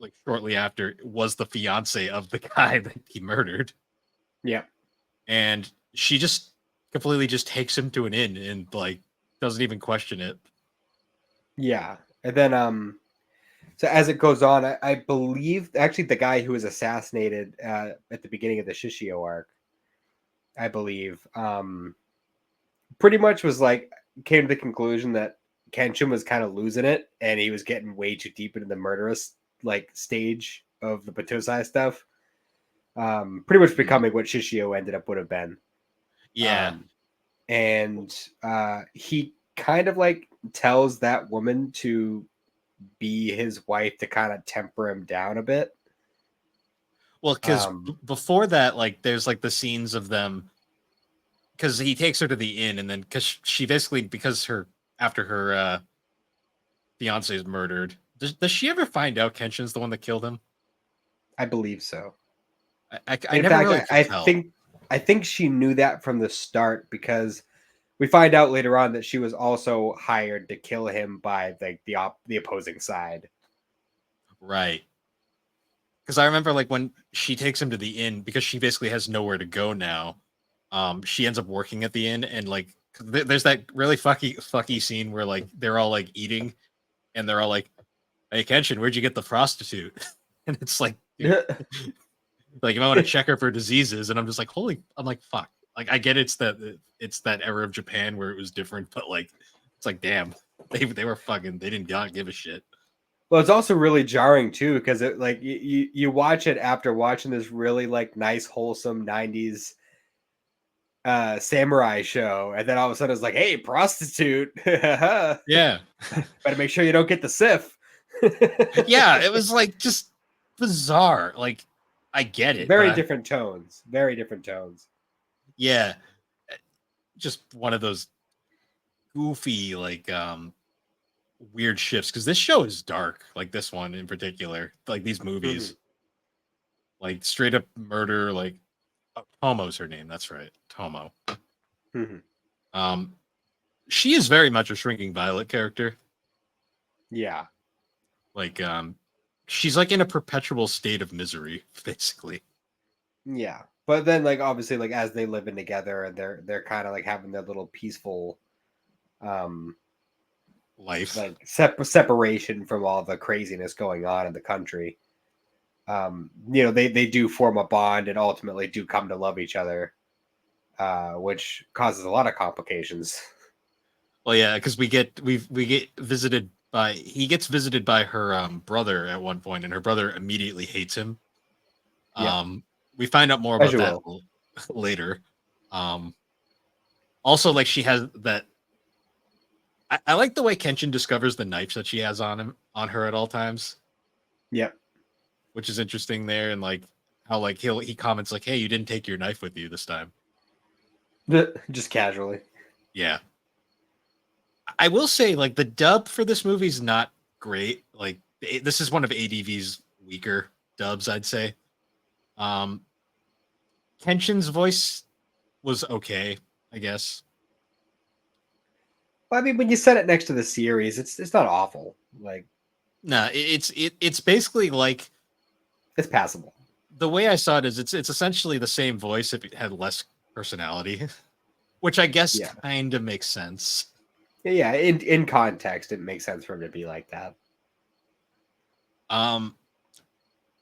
B: like shortly after was the fiance of the guy that he murdered.
A: yeah,
B: And she just completely just takes him to an inn and like doesn't even question it.
A: yeah. And then so as it goes on, I believe actually the guy who was assassinated at the beginning of the Shishio arc, I believe, pretty much was like came to the conclusion that Kenshin was kind of losing it and he was getting way too deep into the murderous like stage of the Batosai stuff. Pretty much becoming what Shishio would have been.
B: Yeah.
A: And he kind of like tells that woman to be his wife to kind of temper him down a bit.
B: Well, because before that, like, there's like the scenes of them, because he takes her to the inn, and then because she basically, after her fiance is murdered, does she ever find out Kenshin's the one that killed him?
A: I believe so.
B: I
A: In
B: never
A: fact,
B: really could tell.
A: I think she knew that from the start, because we find out later on that she was also hired to kill him by like the opposing side.
B: Right. Because I remember, like, when she takes him to the inn, because she basically has nowhere to go now. She ends up working at the inn, and like, there's that really fucky scene where like they're all like eating, and they're all like, "Hey, Kenshin, where'd you get the prostitute?" And it's like, dude, like, if I want to check her for diseases, and I'm just like, I'm like, fuck. Like, I get it's that era of Japan where it was different, but like, it's like, damn, they were fucking, they did not give a shit.
A: Well, it's also really jarring too, because it like you watch it after watching this really like nice wholesome 90s samurai show, and then all of a sudden it's like, hey, prostitute.
B: Yeah.
A: Better make sure you don't get the sif.
B: Yeah, it was like just bizarre. Like, I get it,
A: Very different tones. Very different tones.
B: yeah, just one of those goofy, like, weird shifts, because this show is dark, like this one in particular, like these movies, like straight up murder. Like, Tomo's her name, that's right, Tomo. She is very much a Shrinking Violet character.
A: Yeah.
B: Like, she's like in a perpetual state of misery, basically.
A: Yeah. But then like obviously like as they live in together, and they're kind of like having their little peaceful
B: Life.
A: like separation from all the craziness going on in the country. They do form a bond and ultimately do come to love each other, which causes a lot of complications.
B: Well, yeah, because we get visited by he gets visited by her brother at one point, and her brother immediately hates him. We find out more
A: As
B: about
A: you
B: that
A: will.
B: later. Also, like, she has that. I like the way Kenshin discovers the knife that she has on her at all times.
A: Yep.
B: Which is interesting there, and like how like he comments like, "Hey, you didn't take your knife with you this time."
A: Just casually.
B: Yeah. I will say, like, the dub for this movie is not great. Like, this is one of ADV's weaker dubs, I'd say. Kenshin's voice was okay, I guess.
A: Well, I mean, when you set it next to the series, it's not awful. Like,
B: Nah, it's basically like,
A: it's passable.
B: the way I saw it is it's essentially the same voice if it had less personality, which I guess kind of makes sense.
A: Yeah, in context, it makes sense for him to be like that.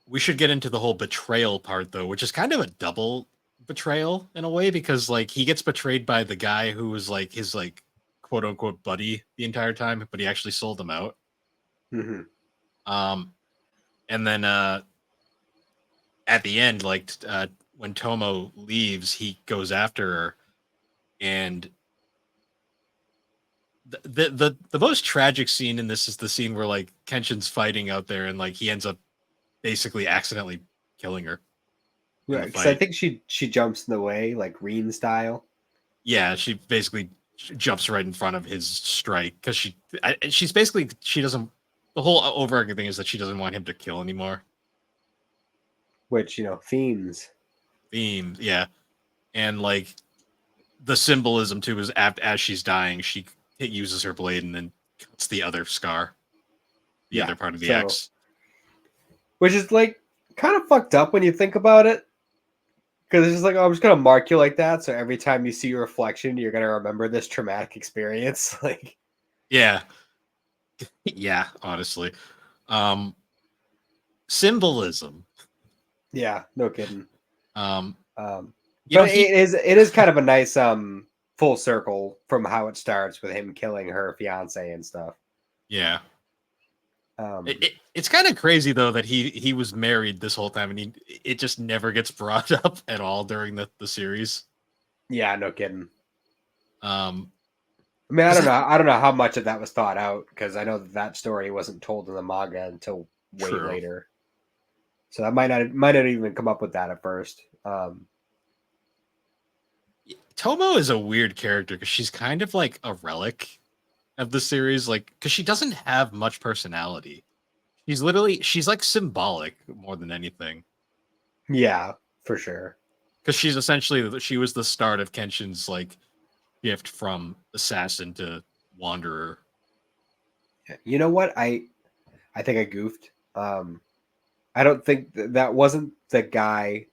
B: We should get into the whole betrayal part, though, which is kind of a double betrayal in a way, because like he gets betrayed by the guy who was like his like quote unquote buddy the entire time, but he actually sold him out. And then at the end, like, when Tomo leaves, he goes after her, and the most tragic scene in this is the scene where like Kenshin's fighting out there, and like he ends up basically accidentally killing her.
A: Right, because I think she jumps in the way, like Reen style.
B: Yeah, she basically jumps right in front of his strike, because she's basically, she doesn't. The whole overarching thing is that she doesn't want him to kill anymore.
A: Which, themes,
B: yeah, and like the symbolism too is as she's dying, she uses her blade and then cuts the other scar, the other part of the axe.
A: Which is like kind of fucked up when you think about it. Because it's just like, oh, I'm just gonna mark you like that, so every time you see your reflection, you're gonna remember this traumatic experience. Like,
B: yeah, honestly, symbolism.
A: Yeah, no kidding.
B: But
A: it is kind of a nice full circle from how it starts with him killing her fiance and stuff.
B: Yeah. It's kind of crazy though that he was married this whole time, and it just never gets brought up at all during the series.
A: Yeah, no kidding.
B: Um,
A: I mean, I
B: 'Cause
A: don't know. I don't know how much of that was thought out because I know that story wasn't told in the manga until way
B: True.
A: later. So that might not even come up with that at first.
B: Tomo is a weird character because she's kind of like a relic of the series, like because she doesn't have much personality. She's like symbolic more than anything.
A: Yeah, for sure.
B: Because she was the start of Kenshin's like shift from assassin to wanderer.
A: You know what? I think I goofed. I don't think that wasn't the guy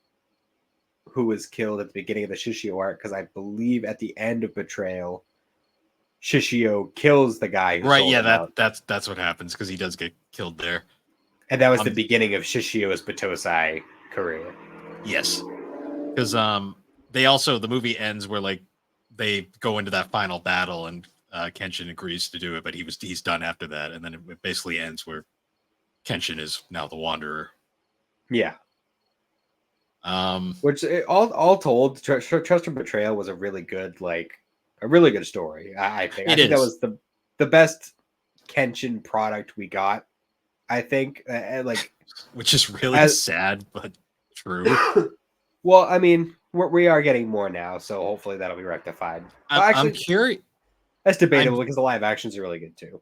A: who was killed at the beginning of the Shishio arc because I believe at the end of Betrayal, Shishio kills the guy who
B: Right,
A: sold
B: yeah,
A: him out,
B: that's what happens because he does get killed there.
A: and that was the
B: Um,
A: beginning of Shishio's Batosai career.
B: yes, because the movie ends where like they go into that final battle and Kenshin agrees to do it, but he's done after that, and then it basically ends where Kenshin is now the Wanderer.
A: Yeah,
B: Um,
A: which all told, Trust and Betrayal was a really good story. I think
B: it
A: that
B: is,
A: was the best Kenshin product we got. I think like
B: which is really
A: as
B: sad, but true.
A: well, I mean, we are getting more now, so hopefully that'll be rectified. Well,
B: I'm
A: actually,
B: curious.
A: that's
B: I'm
A: debatable because the live actions are really good too,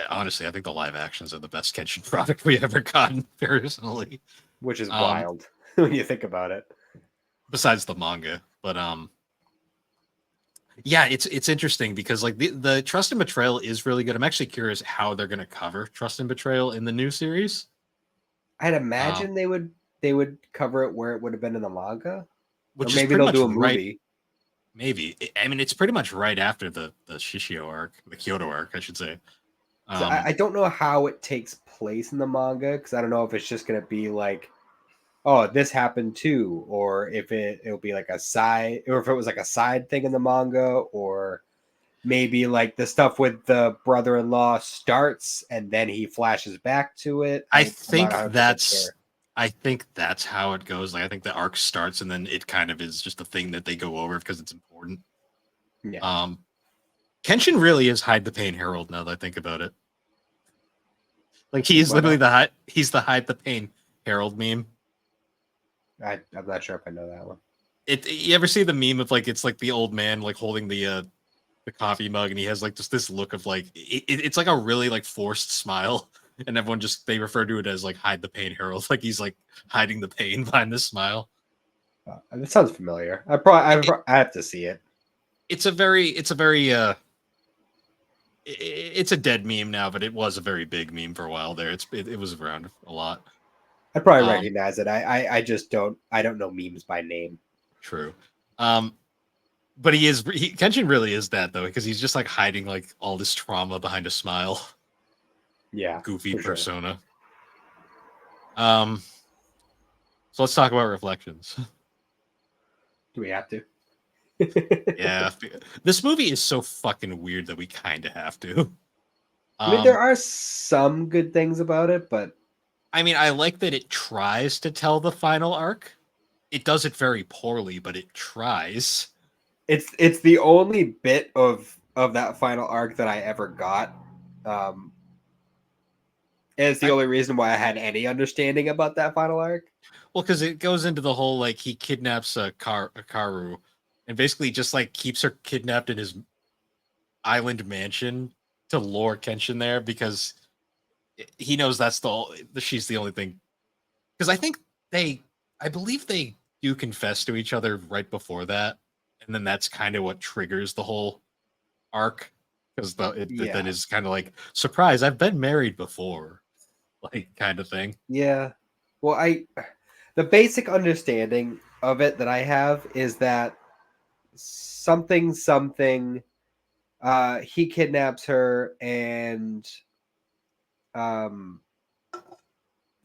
B: honestly, I think the live actions are the best Kenshin product we ever gotten personally.
A: which is
B: Um,
A: wild when you think about it.
B: besides the manga, but yeah, it's interesting because like the Trust and Betrayal is really good. I'm actually curious how they're going to cover Trust and Betrayal in the new series.
A: I'd
B: Um,
A: imagine they would cover it where it would have been in the manga, or
B: which is
A: maybe
B: pretty
A: they'll
B: much
A: do a
B: right.
A: movie.
B: Maybe I mean it's pretty much right after the Shishio arc, the Kyoto arc, I should say.
A: So I don't know how it takes place in the manga because I don't know if it's just going to be like, oh, this happened too, or if it'll be like a side, or if it was like a side thing in the manga, or maybe like the stuff with the brother-in-law starts and then he flashes back to it.
B: I
A: I'm not
B: think
A: 100% sure.
B: I think that's how it goes. Like I think the arc starts and then it kind of is just a thing that they go over because it's important.
A: Yeah.
B: Um, Kenshin really is hide the pain herald now that I think about it. Like he's
A: Why
B: literally
A: not?
B: the hide the pain herald meme.
A: I'm not sure if I know that one.
B: You ever see the meme of like it's like the old man like holding the coffee mug and he has like just this look of like it's like a really like forced smile and everyone just they refer to it as like hide the pain herald like he's like hiding the pain behind this smile.
A: It sounds familiar. I have to see it.
B: It's a very it's a dead meme now, but it was a very big meme for a while there. It was around a lot.
A: I'd probably
B: Um,
A: recognize it. I just don't know memes by name.
B: true. But Kenshin really is that though, because he's just like hiding like all this trauma behind a smile,
A: Yeah,
B: goofy
A: for sure.
B: persona. Um, so let's talk about reflections.
A: Do we have to?
B: Yeah, this movie is so fucking weird that we kind of have to.
A: I mean, there are some good things about it, but
B: I mean, I like that it tries to tell the final arc. It does it very poorly, but it tries.
A: it's the only bit of that final arc that I ever got. Um, and it's the
B: I,
A: only reason why I had any understanding about that final arc.
B: well, because it goes into the whole like he kidnaps a Karu, and basically just like keeps her kidnapped in his island mansion to lure Kenshin there because he knows she's the only thing. Because I believe they do confess to each other right before that, and then that's kind of what triggers the whole arc. Because it then
A: Yeah,
B: is kind of like surprise. I've been married before, like kind of thing.
A: yeah. Well, the basic understanding of it that I have is that something he kidnaps her and um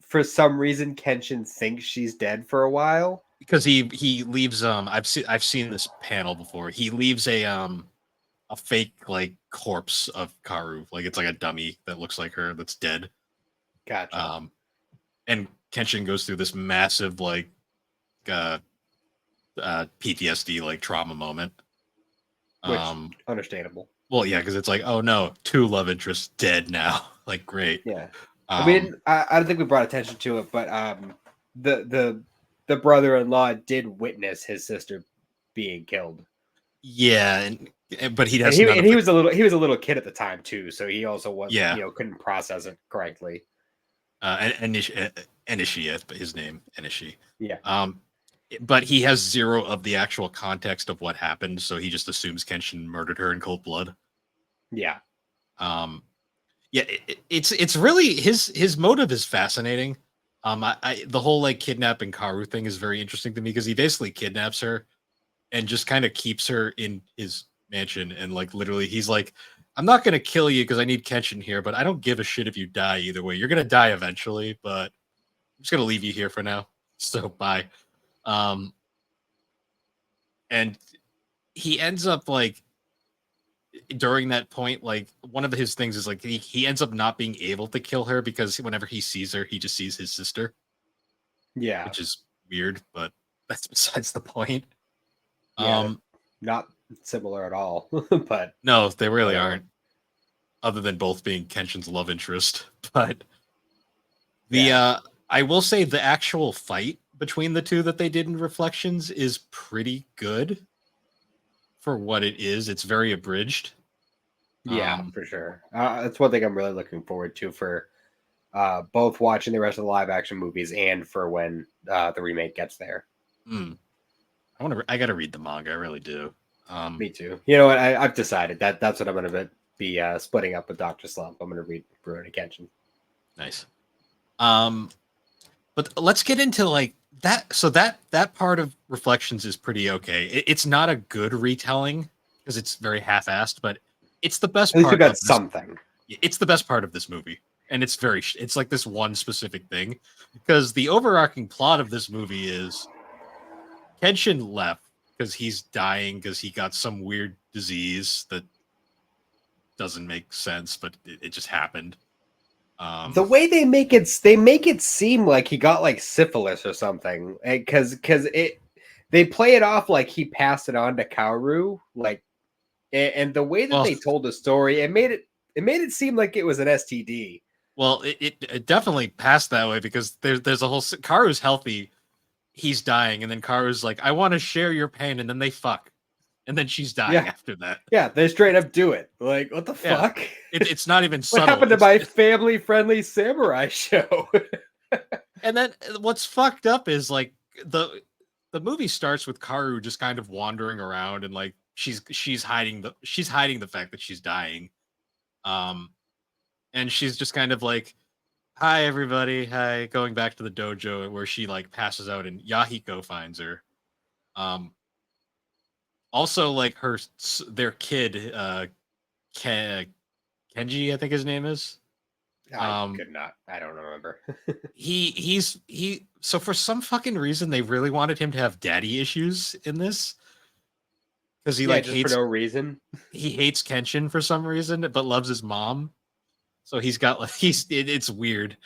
A: for some reason Kenshin thinks she's dead for a while.
B: Because he leaves I've seen this panel before. He leaves a fake like corpse of Karu, like it's like a dummy that looks like her that's dead.
A: Gotcha.
B: And Kenshin goes through this massive like uh, PTSD like trauma moment.
A: Which understandable.
B: Well, yeah, because it's like, oh no, two love interests dead now. Like, great.
A: Yeah.
B: Um,
A: I don't think we brought attention to it, but the the brother-in-law did witness his sister being killed.
B: yeah, but he
A: And
B: has none of
A: he
B: the.
A: was a little kid at the time too, so he also was
B: Yeah,
A: couldn't process it correctly.
B: Enishi, his name Enishi.
A: Yeah.
B: But he has zero of the actual context of what happened, so he just assumes Kenshin murdered her in cold blood.
A: Yeah.
B: Yeah, it's really his motive is fascinating. The whole like kidnapping Karu thing is very interesting to me because he basically kidnaps her and just kind of keeps her in his mansion and like literally he's like, I'm not gonna kill you because I need Kenshin here, but I don't give a shit if you die either way. You're gonna die eventually, but I'm just gonna leave you here for now. So bye. Um, and he ends up like during that point, like one of his things is like he ends up not being able to kill her because whenever he sees her, he just sees his sister,
A: Yeah.
B: which is weird, but that's besides the point.
A: Yeah. Not similar at all, but
B: No, they really
A: whatever.
B: aren't, other than both being Kenshin's love interest. But the
A: Yeah.
B: I will say the actual fight between the two that they did in Reflections is pretty good for what it is. It's very abridged.
A: Yeah, for sure. That's one thing I'm really looking forward to for both watching the rest of the live action movies and for when the remake gets there.
B: Mm, I gotta read the manga. I really do.
A: Me too. You know what? I've decided that that's what I'm going to be splitting up with Doctor Slump. I'm going to read Rurouni Kenshin.
B: Nice. But let's get into like that. So that part of Reflections is pretty okay. It's not a good retelling because it's very half-assed, but it's the best
A: At least we
B: part
A: got
B: of this.
A: something.
B: It's the best part of this movie, and it's like this one specific thing because the overarching plot of this movie is Kenshin left because he's dying because he got some weird disease that doesn't make sense, but it just happened.
A: The way they make it seem like he got like syphilis or something, because they play it off like he passed it on to Kaoru, like, and the way that
B: Well,
A: they told the story, it made it seem like it was an STD.
B: well, it definitely passed that way because there's a whole Karu's healthy, he's dying, and then Karu's like, I want to share your pain, and then they fuck, and then she's dying
A: Yeah,
B: after that.
A: yeah, they straight up do it. Like, what the
B: Yeah,
A: fuck?
B: it's not even
A: What
B: subtle.
A: happened to my family-friendly samurai show?
B: And then what's fucked up is like the movie starts with Karu just kind of wandering around and like she's hiding the fact that she's dying. Um and she's just kind of like, hi everybody, hi, going back to the dojo where she like passes out and Yahiko finds her. Um Also like their kid Kenji, I think his name is.
A: I could not. I don't remember.
B: He so for some fucking reason they really wanted him to have daddy issues in this because he
A: Yeah,
B: like
A: just for no reason.
B: he hates Kenshin for some reason but loves his mom, so he's got like it's weird.
A: It's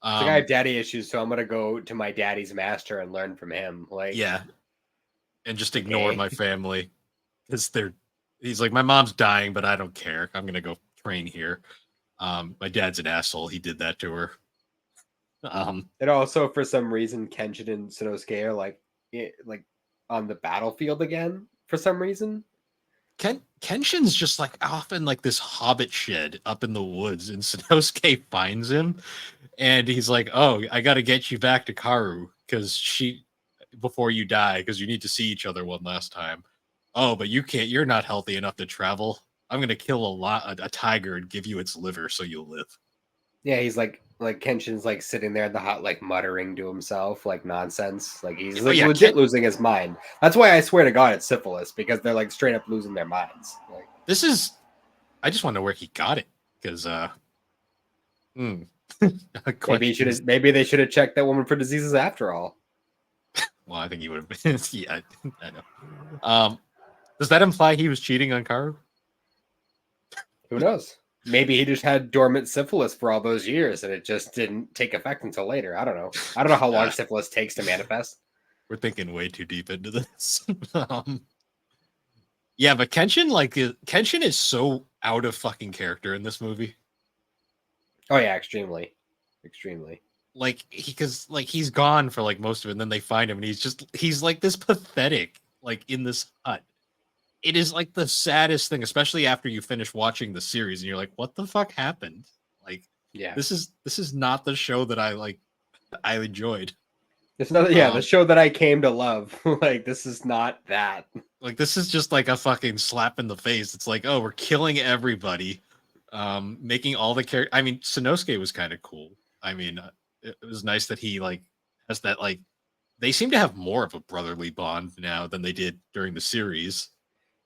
A: like I have daddy issues, so I'm gonna go to my daddy's master and learn from him. Like,
B: Yeah, and just ignore
A: okay.
B: my family because he's like, my mom's dying but I don't care, I'm gonna go train here. My dad's an asshole, he did that to her.
A: And also for some reason Kenshin and Sanosuke are like on the battlefield again for some reason.
B: Kenshin's just like off in like this hobbit shed up in the woods, and Sanosuke finds him, and he's like, "Oh, I got to get you back to Karu because before you die, because you need to see each other one last time. Oh, but you can't. You're not healthy enough to travel. I'm gonna kill a tiger and give you its liver so you'll live."
A: Yeah, he's like Kenshin's like sitting there in the hot, like muttering to himself, like nonsense. Like he's
B: Oh
A: like
B: yeah,
A: legit losing his mind. That's why I swear to God it's syphilis, because they're like straight up losing their minds. Like,
B: this is. I just want to know where he got it because
A: maybe they should have checked that woman for diseases after all.
B: Well, I think he would have been. Yeah, I know. Does that imply he was cheating on Karu?
A: Who knows? Maybe he just had dormant syphilis for all those years, and it just didn't take effect until later. I don't know. I don't know how long syphilis takes to manifest.
B: We're thinking way too deep into this. Yeah, but Kenshin is so out of fucking character in this movie.
A: Oh yeah, extremely.
B: Like because he's gone for like most of it, and then they find him, and he's like this pathetic, like in this hut. It is like the saddest thing, especially after you finish watching the series, and you're like, "What the fuck happened?" Like,
A: Yeah,
B: this is not the show that I enjoyed.
A: it's not. Yeah, the show that I came to love. Like, this is not that.
B: Like, this is just like a fucking slap in the face. It's like, oh, we're killing everybody, making all the characters. I mean, Sanosuke was kind of cool. I mean, it was nice that he like has that like. They seem to have more of a brotherly bond now than they did during the series.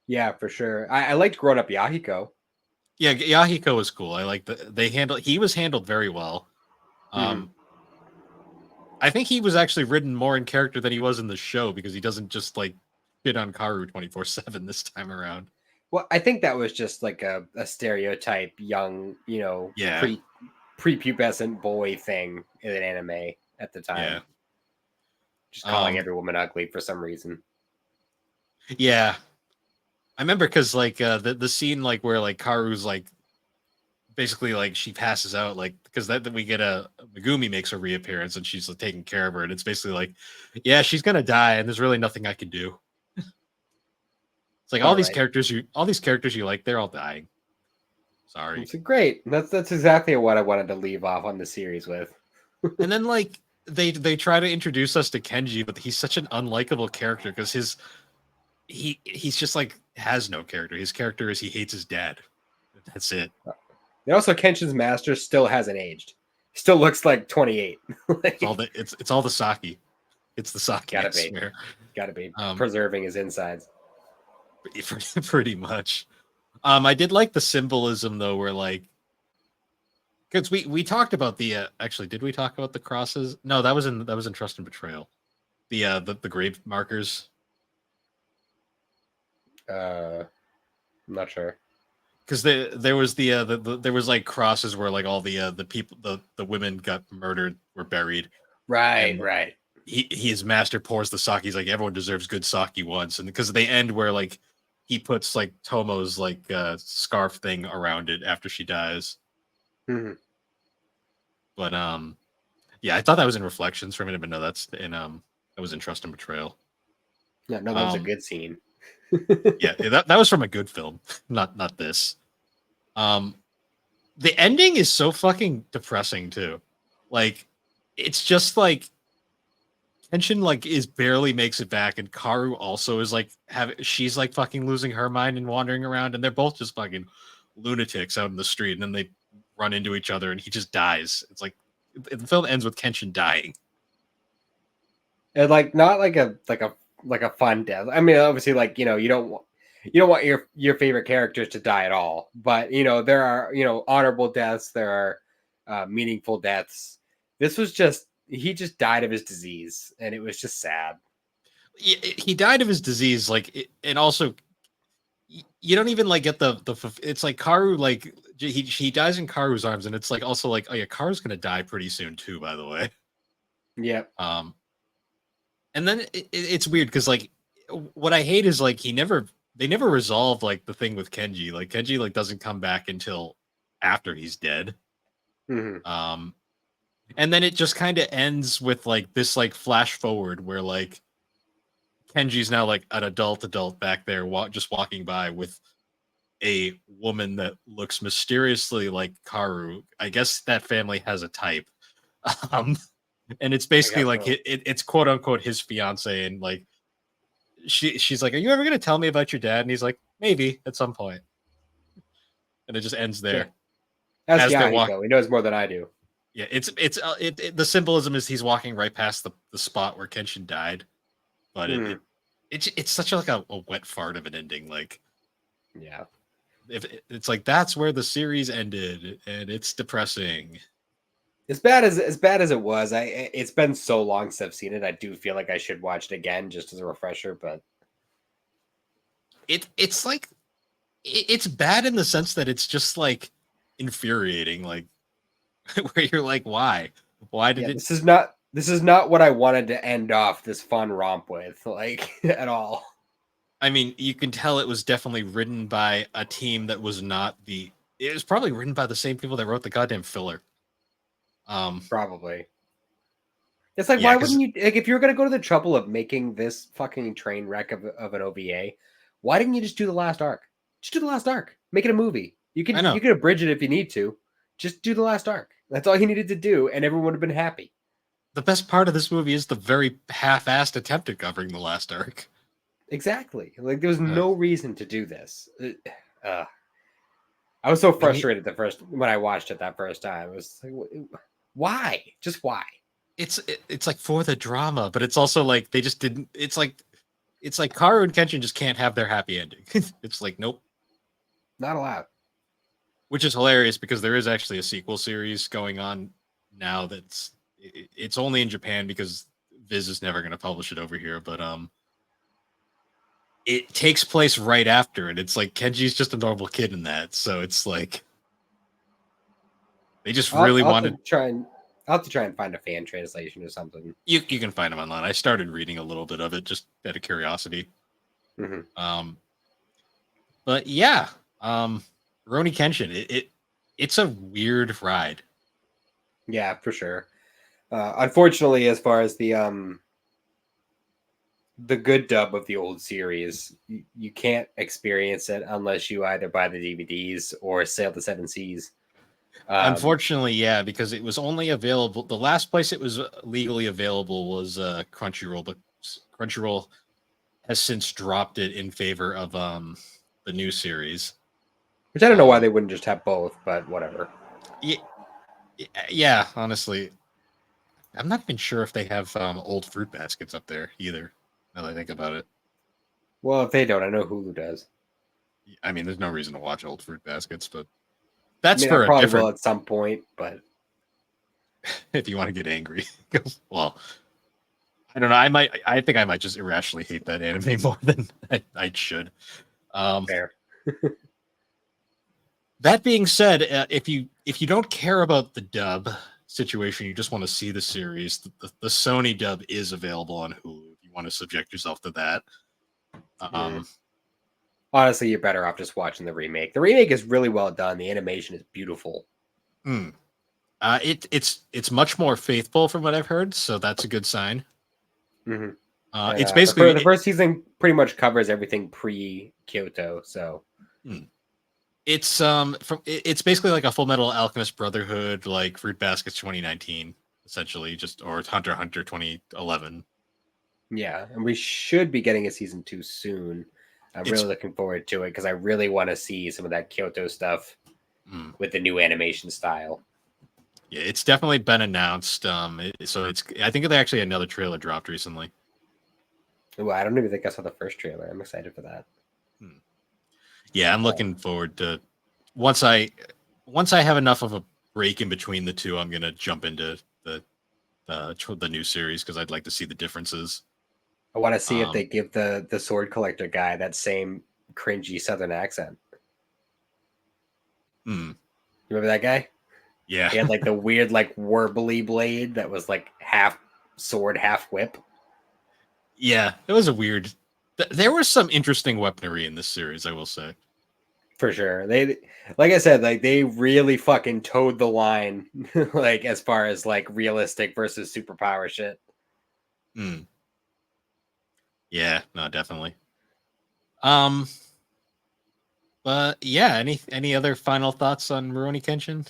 A: Yeah, for sure. I liked Grown Up Yahiko.
B: Yeah, Yahiko was cool. I like he was handled very well. I think he was actually written more in character than he was in the show because he doesn't just like shit on Karu 24/7 this time around.
A: Well, I think that was just like a stereotype young,
B: Yeah.
A: prepubescent boy thing in an anime at the time.
B: Yeah.
A: Just calling every woman ugly for some reason.
B: Yeah. I remember because like the scene like where like Karu's like basically like she passes out like because that we get a Megumi makes a reappearance and she's like, taking care of her and it's basically like yeah she's gonna die and there's really nothing I can do. It's like all these characters you like they're all dying. Sorry.
A: It's great. That's exactly what I wanted to leave off on the series with.
B: And then like they try to introduce us to Kenji, but he's such an unlikable character because he's just like has no character. His character is he hates his dad. That's it.
A: And also, Kenshin's master still hasn't aged. Still looks like 28.
B: It's all the sake. It's the sake.
A: Gotta be preserving his insides.
B: Pretty much. I did like the symbolism though, where like, because we talked about the actually, did we talk about the crosses? No, that was in Trust and Betrayal. The grave markers.
A: I'm not sure.
B: Because there was there was like crosses where like all the people the women got murdered were buried.
A: Right.
B: His master pours the sake. He's like everyone deserves good sake once, and because they end where like he puts like Tomo's like scarf thing around it after she dies.
A: Mm-hmm.
B: But yeah, I thought that was in Reflections for a minute, but no, that was in Trust and Betrayal.
A: Yeah, no, that was a good scene.
B: Yeah, that was from a good film, not this. The ending is so fucking depressing too. Like, it's just like Kenshin like barely makes it back, and Karu also is like she's like fucking losing her mind and wandering around, and they're both just fucking lunatics out in the street, and then they run into each other, and he just dies. It's like the film ends with Kenshin dying,
A: and like not like a fun death. I mean, obviously, like you don't want your favorite characters to die at all, but there are honorable deaths. There are meaningful deaths. This was just he just died of his disease, and it was just sad.
B: He died of his disease, like, and also you don't even like get the it's like Karu like he dies in Karu's arms, and it's like also like, oh yeah, Karu's gonna die pretty soon too, by the way.
A: Yeah.
B: And then it's weird because like what I hate is like they never resolve like the thing with Kenji. Like Kenji like doesn't come back until after he's dead.
A: Mm-hmm.
B: And then it just kind of ends with like this like flash forward where like Kenji's now like an adult back there just walking by with a woman that looks mysteriously like Karu. I guess that family has a type. And it's basically like it's quote unquote his fiance, and like she's like, "Are you ever gonna tell me about your dad?" And he's like, "Maybe at some point." And it just ends there.
A: Yeah. As Yahiko, he knows more than I do.
B: Yeah, the symbolism is he's walking right past the spot where Kenshin died, but it's such like a wet fart of an ending. Like,
A: yeah,
B: if it's like that's where the series ended, and it's depressing.
A: As bad as it was, it's been so long since I've seen it. I do feel like I should watch it again just as a refresher, but
B: it's like it's bad in the sense that it's just like infuriating. Like where you're like, why? Why did
A: Yeah,
B: it?
A: this is not what I wanted to end off this fun romp with, like at all.
B: I mean, you can tell it was definitely written by a team that was not the. It was probably written by the same people that wrote the goddamn filler.
A: Probably. It's like,
B: Yeah,
A: why
B: because
A: wouldn't you, like, if you're gonna go to the trouble of making this fucking train wreck of an OVA, why didn't you just do the last arc? Just do the last arc. Make it a movie.
B: I
A: You
B: know
A: can abridge it if you need to. Just do the last arc. That's all you needed to do, and everyone would have been happy.
B: the best part of this movie is the very half-assed attempt at covering the last arc.
A: Exactly. Like there was
B: Uh,
A: no reason to do this. I was so
B: I mean,
A: frustrated the first when I watched it that first time. It was like, why? Just why?
B: it's like for the drama, but it's also like they just didn't. It's like Karu and Kenshin just can't have their happy ending. It's like nope,
A: Not allowed.
B: which is hilarious because there is actually a sequel series going on now. It's only in Japan because Viz is never going to publish it over here, but it takes place right after, and it's like Kenji's just a normal kid in that, so it's like they just really
A: I'll have to
B: wanted.
A: try and I'll have to try and find a fan translation or something.
B: You can find them online. I started reading a little bit of it just out of curiosity.
A: Hmm.
B: But yeah, Rurouni Kenshin. It's a weird ride.
A: Yeah, for sure. Unfortunately, as far as the good dub of the old series, you can't experience it unless you either buy the DVDs or sail the seven seas.
B: Unfortunately, yeah, because it was only available. The last place it was legally available was Crunchyroll, but Crunchyroll has since dropped it in favor of the new series.
A: Which I don't know why
B: Um,
A: they wouldn't just have both, but whatever.
B: yeah, yeah, honestly, I'm not even sure if they have old fruit baskets up there either. Now that I think about it,
A: Well, if they don't, I know Hulu does.
B: I mean, there's no reason to watch old fruit baskets, but
A: I
B: that's
A: mean, I
B: for a
A: probably will
B: different.
A: at some point, but
B: If you want to get angry, well, I don't know. I think I might just irrationally hate that anime more than I should. Um,
A: fair.
B: that being said, if you don't care about the dub situation, you just want to see the series. The Sony dub is available on Hulu if you want to subject yourself to that.
A: Mm.
B: Um,
A: Honestly, you're better off just watching the remake. The remake is really well done. The animation is beautiful.
B: hmm. It's much more faithful from what I've heard, so that's a good sign.
A: Hmm. And
B: It's basically
A: the first season pretty much covers everything pre Kyoto. So
B: hmm. It's basically like a Full Metal Alchemist Brotherhood, like Fruit Baskets 2019, essentially, just or Hunter x Hunter 2011.
A: yeah, and we should be getting a season 2 soon. I'm
B: It's
A: really looking forward to it because I really want to see some of that Kyoto stuff
B: mm,
A: with the new animation style.
B: yeah, it's definitely been announced. So it's I think they actually had another trailer dropped recently.
A: Ooh, I don't even think I saw the first trailer. I'm excited for that.
B: Hmm. Yeah, I'm
A: Oh,
B: looking forward to once I once I have enough of a break in between the two, I'm gonna jump into the new series because I'd like to see the differences.
A: I want to see if
B: Um,
A: they give the sword collector guy that same cringy Southern accent.
B: hmm,
A: You remember that guy?
B: yeah,
A: He had like the weird like warbly blade that was like half sword, half whip.
B: yeah, it was a weird. There was some interesting weaponry in this series, I will say.
A: For sure. They like I said, like they really fucking towed the line like as far as like realistic versus superpower shit.
B: Hmm. Yeah, no, definitely. Um, but yeah, any other final thoughts on Rurouni Kenshin?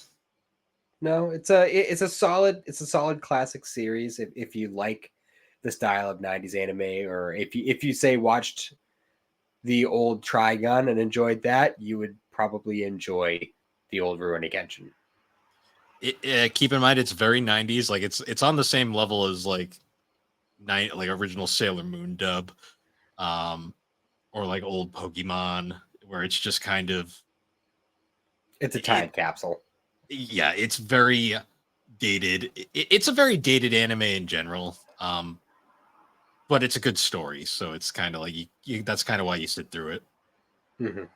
A: No, it's a solid classic series if you like the style of 90s anime, or if you say watched the old Trigun and enjoyed that, you would probably enjoy the old Rurouni Kenshin.
B: Keep in mind it's very 90s. Like it's on the same level as like original Sailor Moon dub, um, or like old Pokemon, where it's just kind of
A: It's a
B: it.
A: time capsule.
B: Yeah, it's very dated. It's a very dated anime in general. But it's a good story, so it's kind of like that's kind of why you sit through it.
A: Mhm.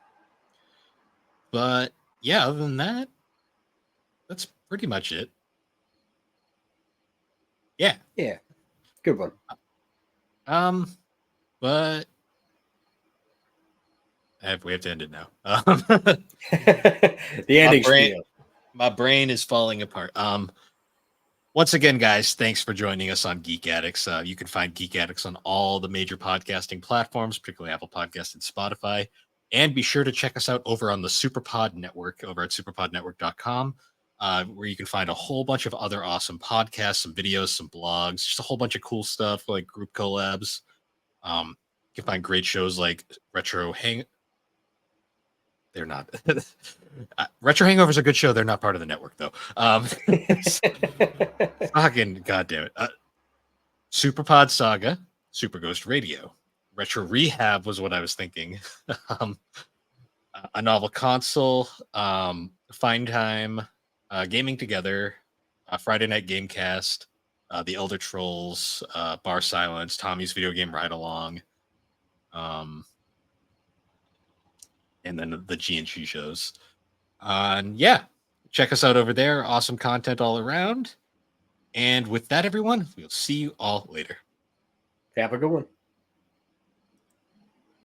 B: But yeah, other than that, pretty much it. Yeah.
A: Yeah. Good one.
B: But we have to end it now.
A: The ending spiel.
B: My brain is falling apart. Once again, guys, thanks for joining us on Geek Addicts. You can find Geek Addicts on all the major podcasting platforms, particularly Apple Podcasts and Spotify. And be sure to check us out over on the Superpod Network over at superpodnetwork.com, where you can find a whole bunch of other awesome podcasts, some videos, some blogs, just a whole bunch of cool stuff like group collabs. You can find great shows like They're not. Retro Hangover's a good show. They're not part of the network, though. Fucking goddamn it. Superpod Saga, Super Ghost Radio. Retro Rehab was what I was thinking. A Novel Console, Fine Time, Gaming Together, Friday Night Gamecast, The Elder Trolls, Bar Silence, Tommy's Video Game Ride Along, and then the G&G shows. And yeah, check us out over there. Awesome content all around. And with that, everyone, we'll see you all later.
A: Have a good one.